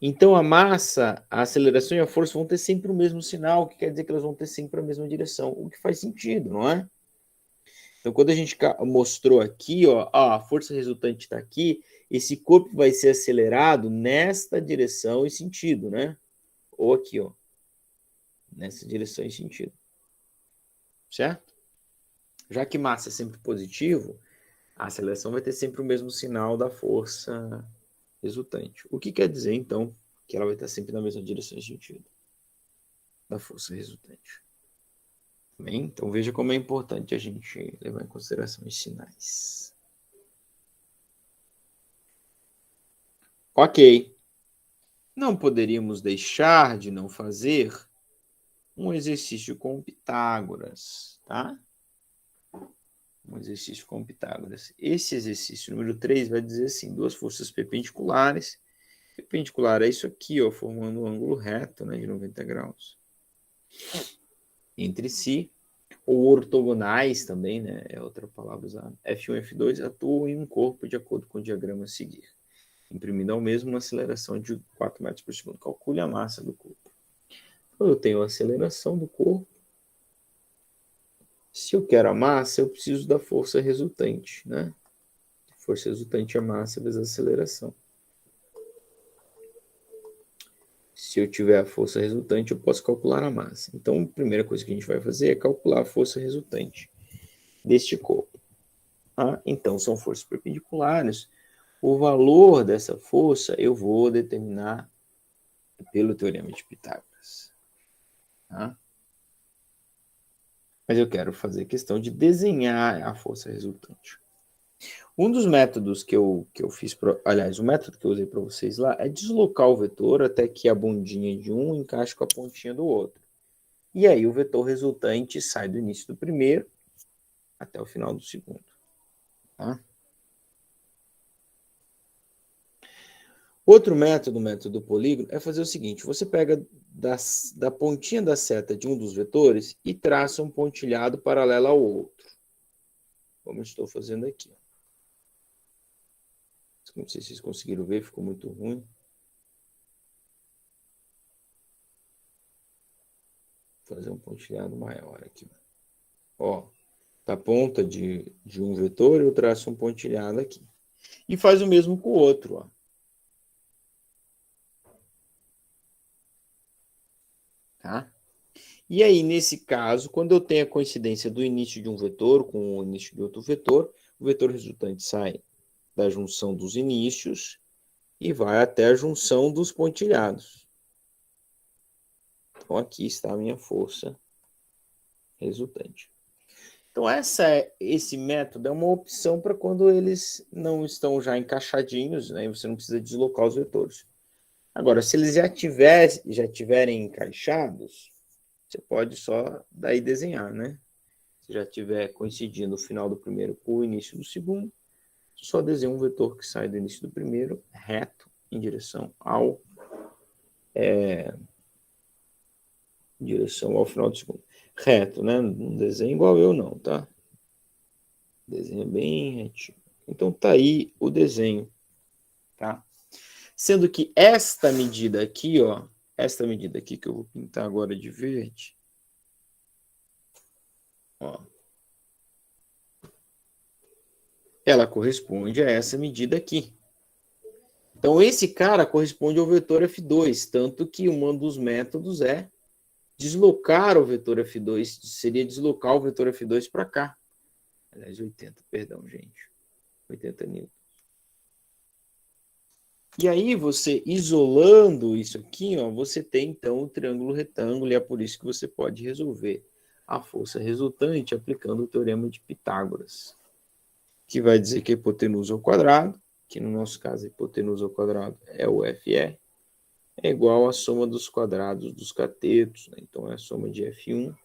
Então a massa, a aceleração e a força vão ter sempre o mesmo sinal, o que quer dizer que elas vão ter sempre a mesma direção, o que faz sentido, não é? Então quando a gente mostrou aqui, ó, a força resultante está aqui, esse corpo vai ser acelerado nesta direção e sentido, né? Ou aqui, ó, nessa direção e sentido. Certo? Já que massa é sempre positivo, a aceleração vai ter sempre o mesmo sinal da força resultante. O que quer dizer, então, que ela vai estar sempre na mesma direção e sentido da força resultante. Bem, então veja como é importante a gente levar em consideração os sinais. Ok. Não poderíamos deixar de não fazer um exercício com Pitágoras, tá? Um exercício com Pitágoras. Esse exercício número 3 vai dizer assim, duas forças perpendiculares. Perpendicular é isso aqui, ó, formando um ângulo reto, né, de 90 graus. Entre si, ou ortogonais também, né, é outra palavra usada. F1 e F2 atuam em um corpo de acordo com o diagrama a seguir, imprimindo ao mesmo uma aceleração de 4 metros por segundo. Calcule a massa do corpo. Então, eu tenho a aceleração do corpo. Se eu quero a massa, eu preciso da força resultante, né? Força resultante é a massa vezes a aceleração. Se eu tiver a força resultante, eu posso calcular a massa. Então, a primeira coisa que a gente vai fazer é calcular a força resultante deste corpo. Ah, então, são forças perpendiculares. O valor dessa força eu vou determinar pelo teorema de Pitágoras. Tá? Mas eu quero fazer questão de desenhar a força resultante. Um dos métodos que eu fiz, aliás, o método que eu usei para vocês lá é deslocar o vetor até que a bundinha de um encaixe com a pontinha do outro. E aí o vetor resultante sai do início do primeiro até o final do segundo. Tá? Outro método, o método polígono, é fazer o seguinte, você pega da pontinha da seta de um dos vetores e traça um pontilhado paralelo ao outro. Como eu estou fazendo aqui. Não sei se vocês conseguiram ver, ficou muito ruim. Vou fazer um pontilhado maior aqui. Ó, da ponta de um vetor, eu traço um pontilhado aqui. E faz o mesmo com o outro, ó. Tá? E aí, nesse caso, quando eu tenho a coincidência do início de um vetor com o início de outro vetor, o vetor resultante sai da junção dos inícios e vai até a junção dos pontilhados. Então, aqui está a minha força resultante. Então, esse método é uma opção para quando eles não estão já encaixadinhos, né? Você não precisa deslocar os vetores. Agora, se eles já tiverem encaixados, você pode só daí desenhar, né? Se já tiver coincidindo o final do primeiro com o início do segundo, só desenha um vetor que sai do início do primeiro, reto, em direção ao final do segundo. Reto, né? Não desenha igual eu não, tá? Desenha bem retinho. Então tá aí o desenho, tá? Sendo que esta medida aqui, ó, esta medida aqui que eu vou pintar agora de verde, ó, ela corresponde a essa medida aqui. Então, esse cara corresponde ao vetor F2, tanto que um dos métodos é deslocar o vetor F2, seria deslocar o vetor F2 para cá. Aliás, 80, perdão, gente. 80 newtons. E aí, você isolando isso aqui, ó, você tem, então, o triângulo retângulo, e é por isso que você pode resolver a força resultante aplicando o teorema de Pitágoras, que vai dizer que a hipotenusa ao quadrado, que no nosso caso a hipotenusa ao quadrado é o FE, é igual à soma dos quadrados dos catetos, né? Então é a soma de F1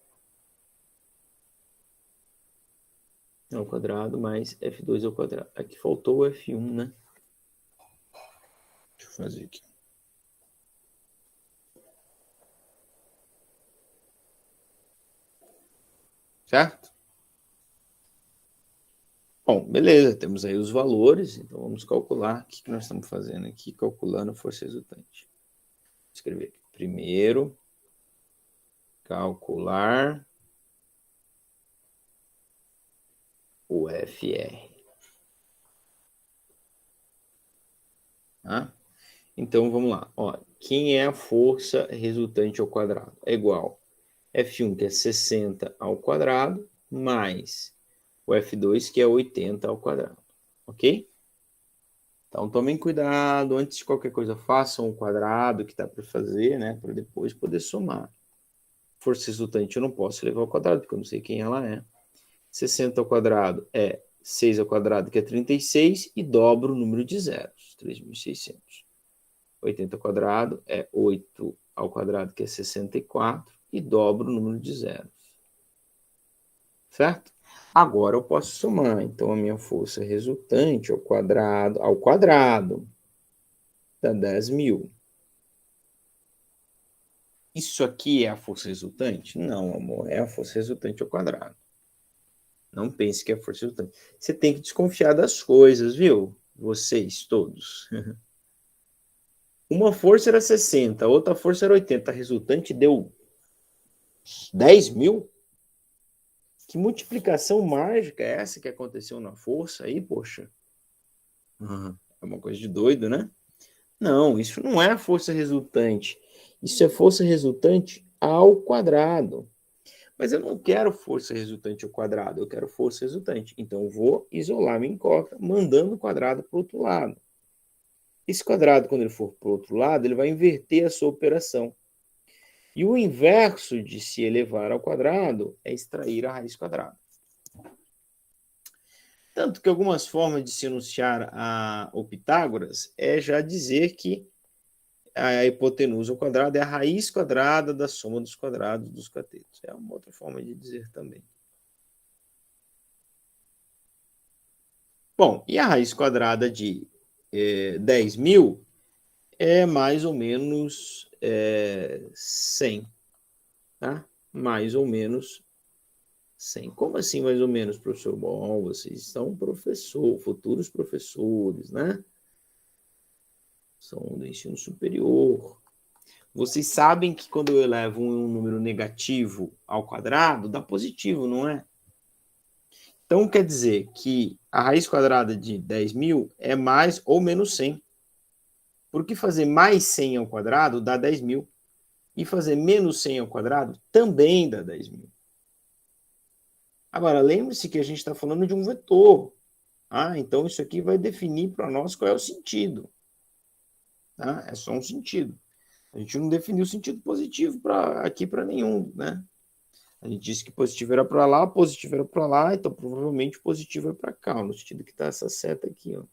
ao quadrado mais F2 ao quadrado. Aqui faltou o F1, né? Deixa eu fazer aqui. Certo? Bom, beleza, temos aí os valores, então vamos calcular. O que nós estamos fazendo aqui? Calculando a força resultante. Vou escrever aqui. Primeiro, calcular o FR. Tá? Então, vamos lá. Ó, quem é a força resultante ao quadrado? É igual F1, que é 60 ao quadrado, mais o F2, que é 80 ao quadrado. Ok? Então, tomem cuidado. Antes de qualquer coisa, façam o quadrado que está para fazer, né? Para depois poder somar. Força resultante eu não posso levar ao quadrado, porque eu não sei quem ela é. 60 ao quadrado é 6 ao quadrado, que é 36, e dobro o número de zeros, 3.600. 80 ao quadrado é 8 ao quadrado, que é 64, e dobro o número de zeros. Certo? Agora eu posso somar. Então, a minha força resultante ao quadrado dá 10.000. Isso aqui é a força resultante? Não, amor, é a força resultante ao quadrado. Não pense que é a força resultante. Você tem que desconfiar das coisas, viu? Vocês todos. Uma força era 60, outra força era 80. A resultante deu 10.000? Que multiplicação mágica é essa que aconteceu na força aí, poxa? É uma coisa de doido, né? Não, isso não é a força resultante. Isso é força resultante ao quadrado. Mas eu não quero força resultante ao quadrado, eu quero força resultante. Então, eu vou isolar minha incógnita, mandando o quadrado para o outro lado. Esse quadrado, quando ele for para o outro lado, ele vai inverter a sua operação. E o inverso de se elevar ao quadrado é extrair a raiz quadrada. Tanto que algumas formas de se enunciar o Pitágoras é já dizer que a hipotenusa ao quadrado é a raiz quadrada da soma dos quadrados dos catetos. É uma outra forma de dizer também. Bom, e a raiz quadrada de 10.000 é mais ou menos 100, tá? Mais ou menos 100. Como assim mais ou menos, professor? Bom, vocês são futuros professores, né? São do ensino superior. Vocês sabem que quando eu elevo um número negativo ao quadrado, dá positivo, não é? Então, quer dizer que a raiz quadrada de 10.000 é mais ou menos 100. Porque fazer mais 100 ao quadrado dá 10.000. E fazer menos 100 ao quadrado também dá 10.000. Agora, lembre-se que a gente está falando de um vetor. Então, isso aqui vai definir para nós qual é o sentido. Tá? É só um sentido. A gente não definiu sentido positivo aqui para nenhum, né? A gente disse que positivo era para lá, positivo era para lá, então provavelmente positivo é para cá, no sentido que está essa seta aqui, ó.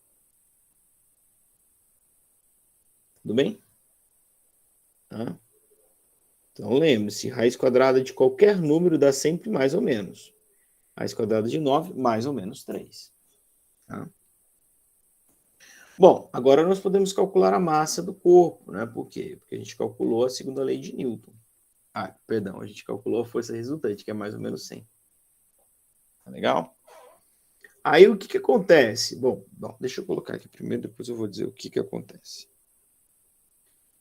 Tudo bem? Tá? Então lembre-se, raiz quadrada de qualquer número dá sempre mais ou menos. Raiz quadrada de 9, mais ou menos 3. Tá? Bom, agora nós podemos calcular a massa do corpo, né? Por quê? Porque a gente calculou a segunda lei de Newton. Perdão, a gente calculou a força resultante, que é mais ou menos 100. Tá legal? Aí o que acontece? Bom, deixa eu colocar aqui primeiro, depois eu vou dizer o que acontece.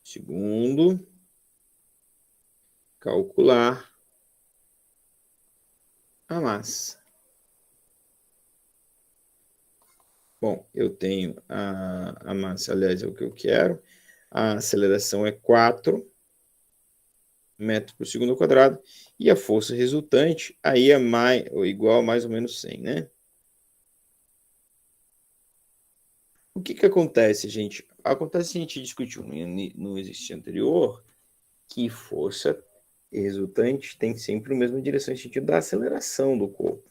Segundo, calcular a massa. Bom, eu tenho a massa, aliás, é o que eu quero. A aceleração é 4 metros por segundo ao quadrado. E a força resultante aí é ou igual a mais ou menos 100, né? O que acontece, gente? Acontece que a gente discutiu no exercício anterior que força resultante tem sempre a mesma direção, no sentido da aceleração do corpo.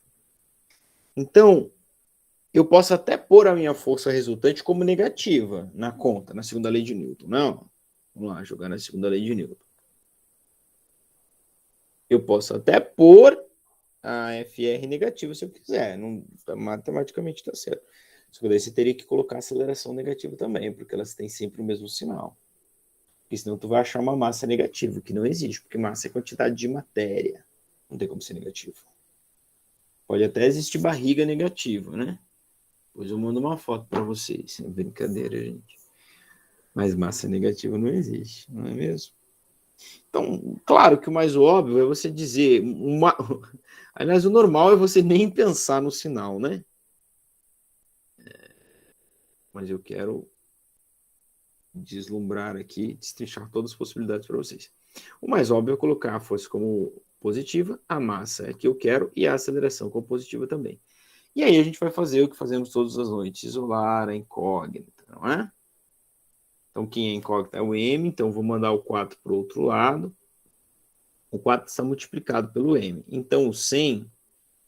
Então, eu posso até pôr a minha força resultante como negativa na conta, na segunda lei de Newton. Não, vamos lá, jogar na segunda lei de Newton. Eu posso até pôr a FR negativa se eu quiser. Não, matematicamente está certo. Só que daí você teria que colocar a aceleração negativa também, porque elas têm sempre o mesmo sinal. Porque senão tu vai achar uma massa negativa, que não existe, porque massa é quantidade de matéria. Não tem como ser negativo. Pode até existir barriga negativa, né? Depois eu mando uma foto para vocês. É brincadeira, gente. Mas massa negativa não existe, não é mesmo? Então, claro que o mais óbvio é você dizer uma... Aliás, o normal é você nem pensar no sinal, né? Mas eu quero deslumbrar aqui, destrinchar todas as possibilidades para vocês. O mais óbvio é colocar a força como positiva, a massa é que eu quero e a aceleração como positiva também. E aí a gente vai fazer o que fazemos todas as noites, isolar a incógnita, não é? Então, quem é incógnita é o M, então vou mandar o 4 para o outro lado. O 4 está multiplicado pelo M. Então, o 100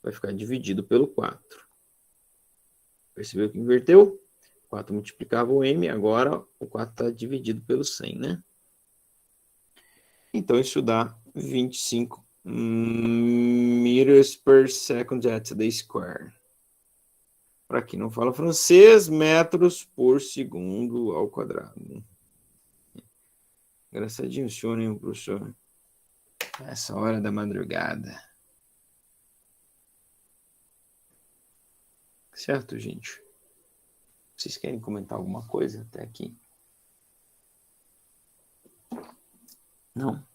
vai ficar dividido pelo 4. Percebeu que inverteu? 4 multiplicava o M, agora o 4 está dividido pelo 100, né? Então, isso dá 25 meters per second at the square. Para quem não fala francês, metros por segundo ao quadrado. Engraçadinho o senhor, hein, professor? Essa hora da madrugada. Certo, gente? Vocês querem comentar alguma coisa até aqui? Não?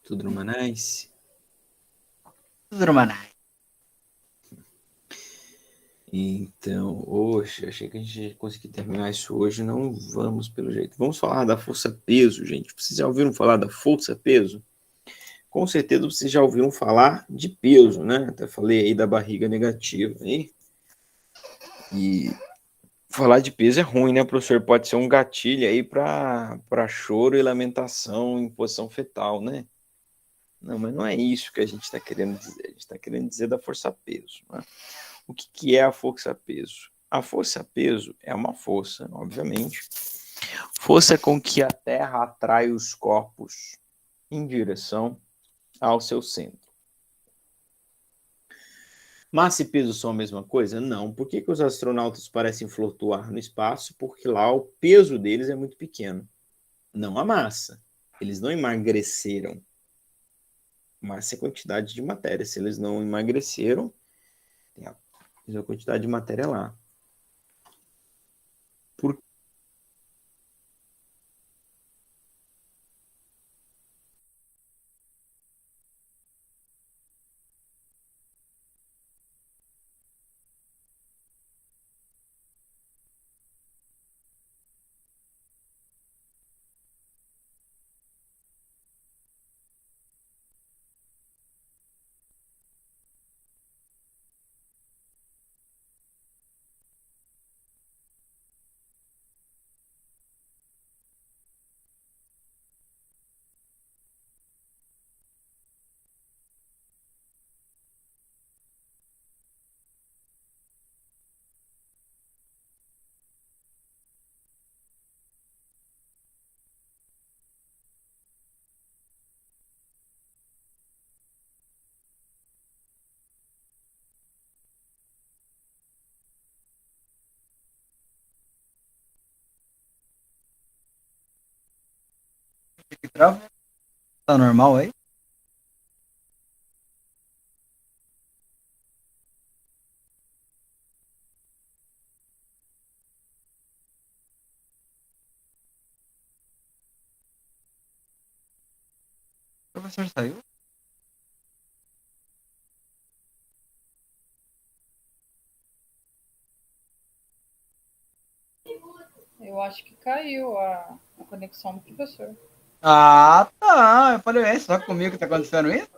Tudo numa nice? Tudo Romanai. Então, hoje, achei que a gente ia conseguir terminar isso hoje. Não vamos, pelo jeito. Vamos falar da força-peso, gente. Vocês já ouviram falar da força-peso? Com certeza vocês já ouviram falar de peso, né? Até falei aí da barriga negativa. E falar de peso é ruim, né, professor? Pode ser um gatilho aí para choro e lamentação em posição fetal, né? Não, mas não é isso que a gente está querendo dizer. A gente está querendo dizer da força-peso. Né? O que é a força-peso? A força-peso é uma força, obviamente. Força com que a Terra atrai os corpos em direção ao seu centro. Massa e peso são a mesma coisa? Não. Por que os astronautas parecem flutuar no espaço? Porque lá o peso deles é muito pequeno. Não a massa. Eles não emagreceram. Massa é quantidade de matéria. Se eles não emagreceram, tem a mesma quantidade de matéria lá. Por Que trava? Tá normal aí? O professor saiu? Eu acho que caiu a conexão do professor. Ah, tá. Eu falei, é só comigo que tá acontecendo isso?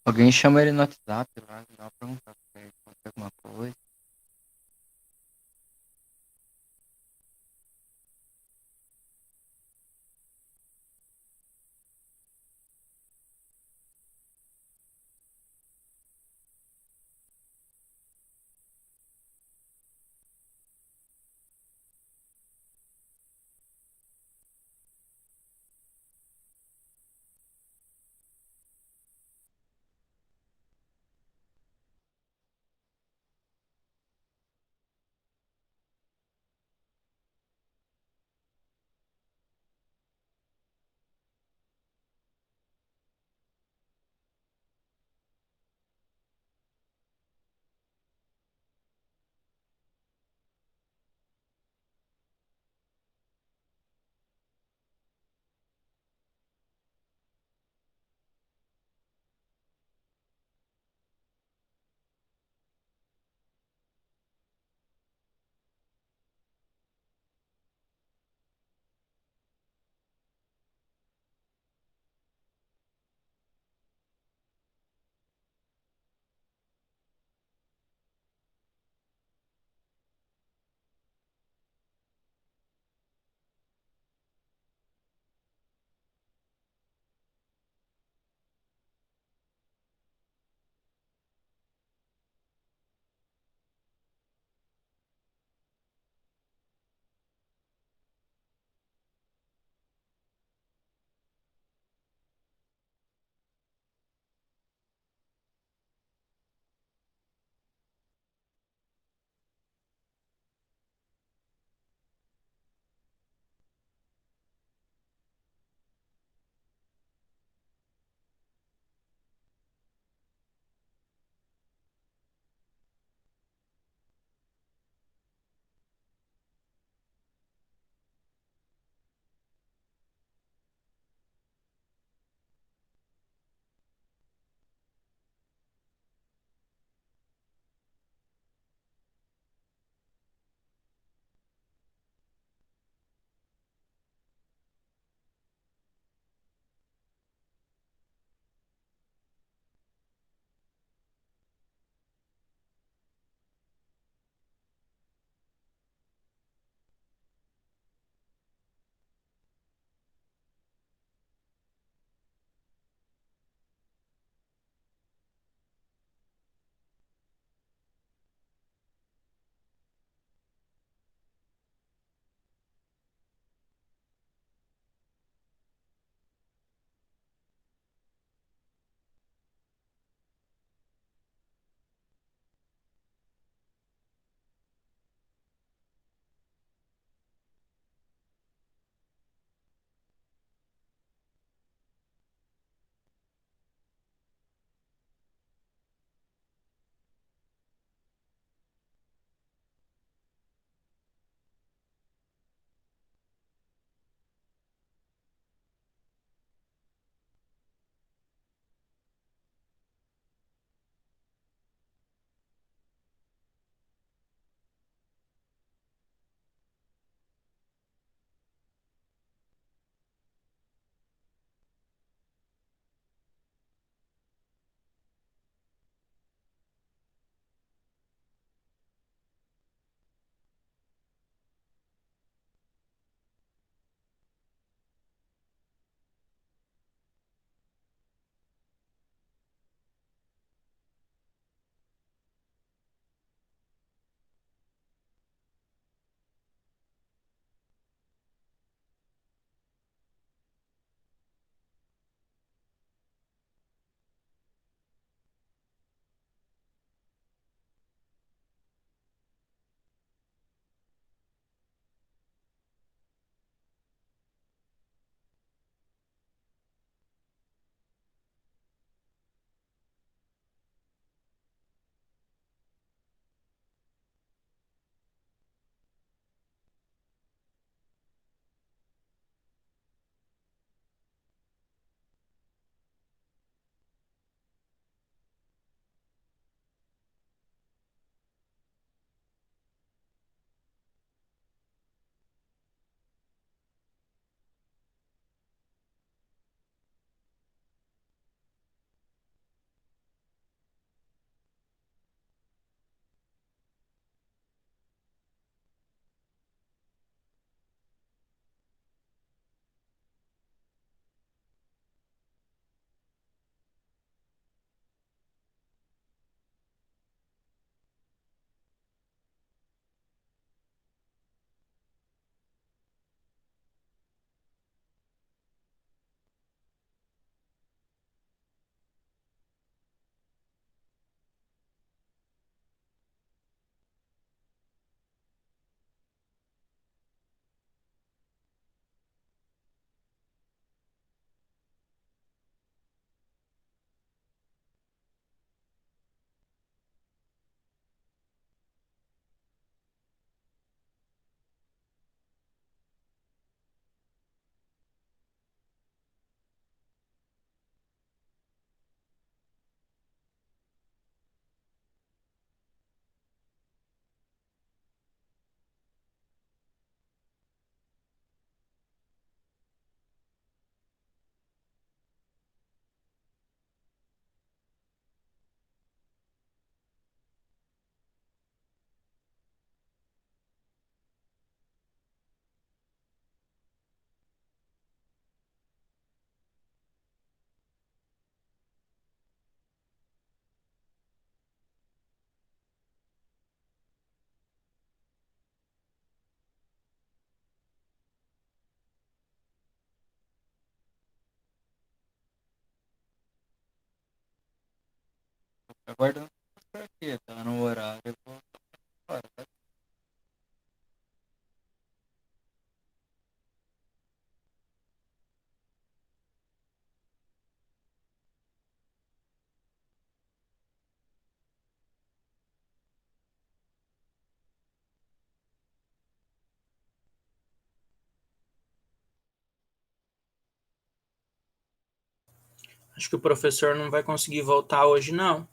Alguém chama ele no WhatsApp lá, dá uma perguntar pra ele, pode ter alguma coisa. Aguardando por aqui, tá no horário, eu vou fora, tá? Acho que o professor não vai conseguir voltar hoje, não.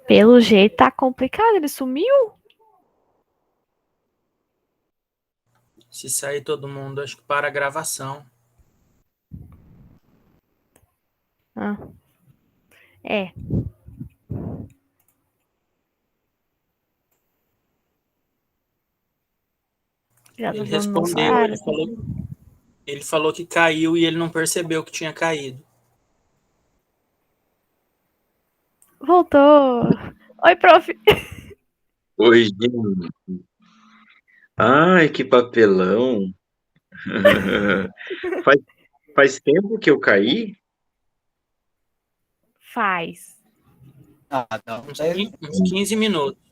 Pelo jeito tá complicado, ele sumiu? Se sair todo mundo, acho que para a gravação. Ah, é. Já tá Ele dando nosso respondeu, horário. ele falou que caiu e ele não percebeu que tinha caído. Voltou. Oi, prof. Oi, gente. Ai, que papelão. Faz, faz tempo que eu caí? Faz. Ah, dá uns Uns 10 uns 15 minutos.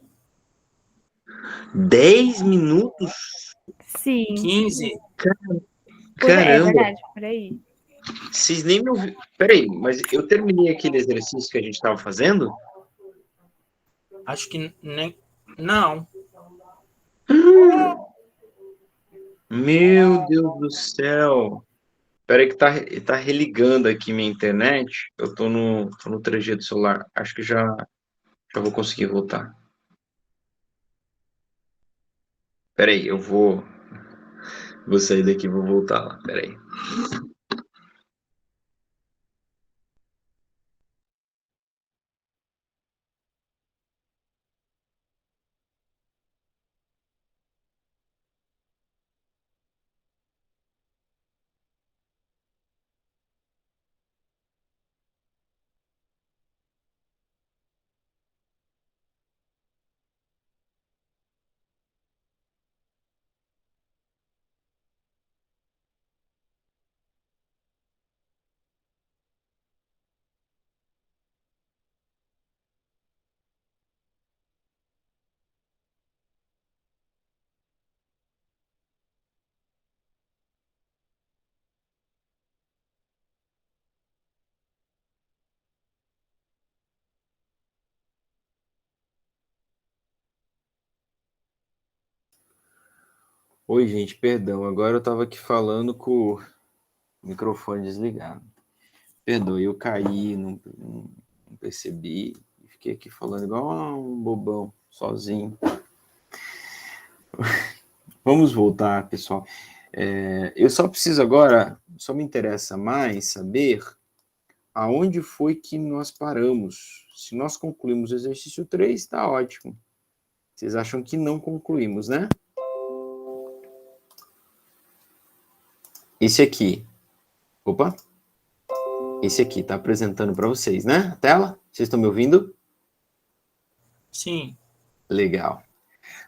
10 minutos? Sim. 15? É Caramba, verdade, por aí. vocês nem me ouviram. Peraí, mas eu terminei aquele exercício que a gente estava fazendo? Acho que nem. Não. Meu Deus do céu. Peraí que tá religando aqui minha internet. Eu tô no 3G do celular. Acho que já vou conseguir voltar. Peraí, eu vou sair daqui e vou voltar lá. Peraí. Oi, gente, perdão. Agora eu tava aqui falando com o microfone desligado. Perdoe, eu caí, não percebi. Fiquei aqui falando igual um bobão, sozinho. Vamos voltar, pessoal. Eu só preciso agora, só me interessa mais saber aonde foi que nós paramos. Se nós concluímos o exercício 3, está ótimo. Vocês acham que não concluímos, né? Esse aqui. Opa. Esse aqui está apresentando para vocês, né? A tela? Vocês estão me ouvindo? Sim. Legal.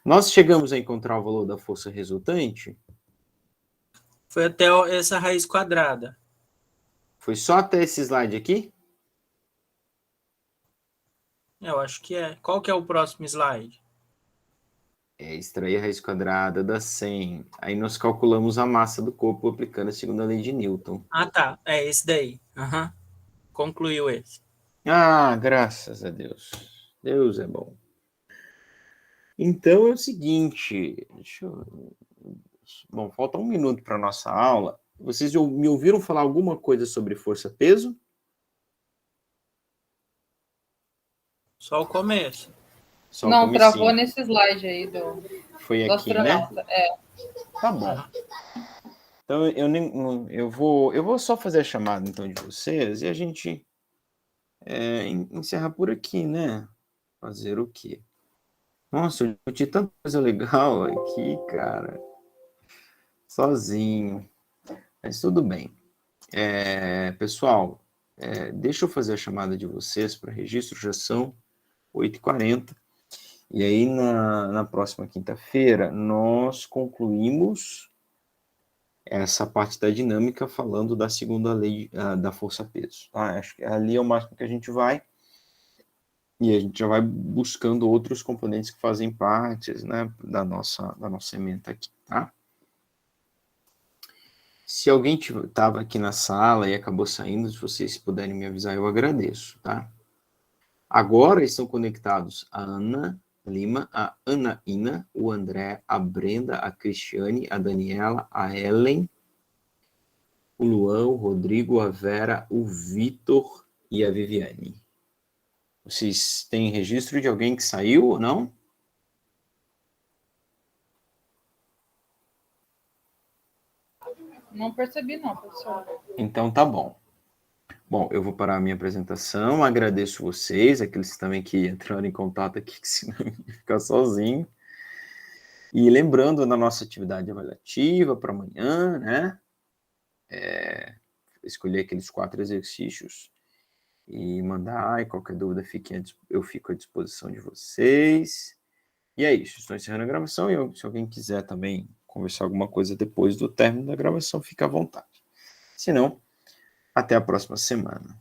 Nós chegamos a encontrar o valor da força resultante? Foi até essa raiz quadrada. Foi só até esse slide aqui? Eu acho que é. Qual que é o próximo slide? Extrair a raiz quadrada dá 100. Aí nós calculamos a massa do corpo aplicando a segunda lei de Newton. Ah, tá. É esse daí. Uhum. Concluiu esse. Ah, graças a Deus. Deus é bom. Então é o seguinte, bom, falta um minuto para nossa aula. Vocês me ouviram falar alguma coisa sobre força-peso? Só o começo. Só o Não, comecinho. travou nesse slide aí do Foi aqui, né? astronauta. É. Tá bom. Então eu vou só fazer a chamada então de vocês e a gente encerra por aqui, né? Fazer o quê? Nossa, eu discuti tanta coisa legal aqui, cara. Sozinho. Mas tudo bem. Pessoal, deixa eu fazer a chamada de vocês para registro, já são 8h40. E aí, na próxima quinta-feira, nós concluímos essa parte da dinâmica falando da segunda lei da força-peso. Tá? Acho que ali é o máximo que a gente vai. E a gente já vai buscando outros componentes que fazem parte, né, da nossa ementa aqui, tá? Se alguém estava aqui na sala e acabou saindo, se vocês puderem me avisar, eu agradeço, tá? Agora estão conectados a Ana Lima, a Anaína, o André, a Brenda, a Cristiane, a Daniela, a Ellen, o Luan, o Rodrigo, a Vera, o Vitor e a Viviane. Vocês têm registro de alguém que saiu ou não? Não percebi, não, professor. Então tá bom. Bom, eu vou parar a minha apresentação, agradeço vocês, aqueles também que entraram em contato aqui, que senão eu ia ficar sozinho. E lembrando da nossa atividade avaliativa para amanhã, né? Escolher aqueles 4 exercícios e mandar, e qualquer dúvida eu fico à disposição de vocês. E é isso, estou encerrando a gravação e se alguém quiser também conversar alguma coisa depois do término da gravação, fica à vontade. Se não, até a próxima semana.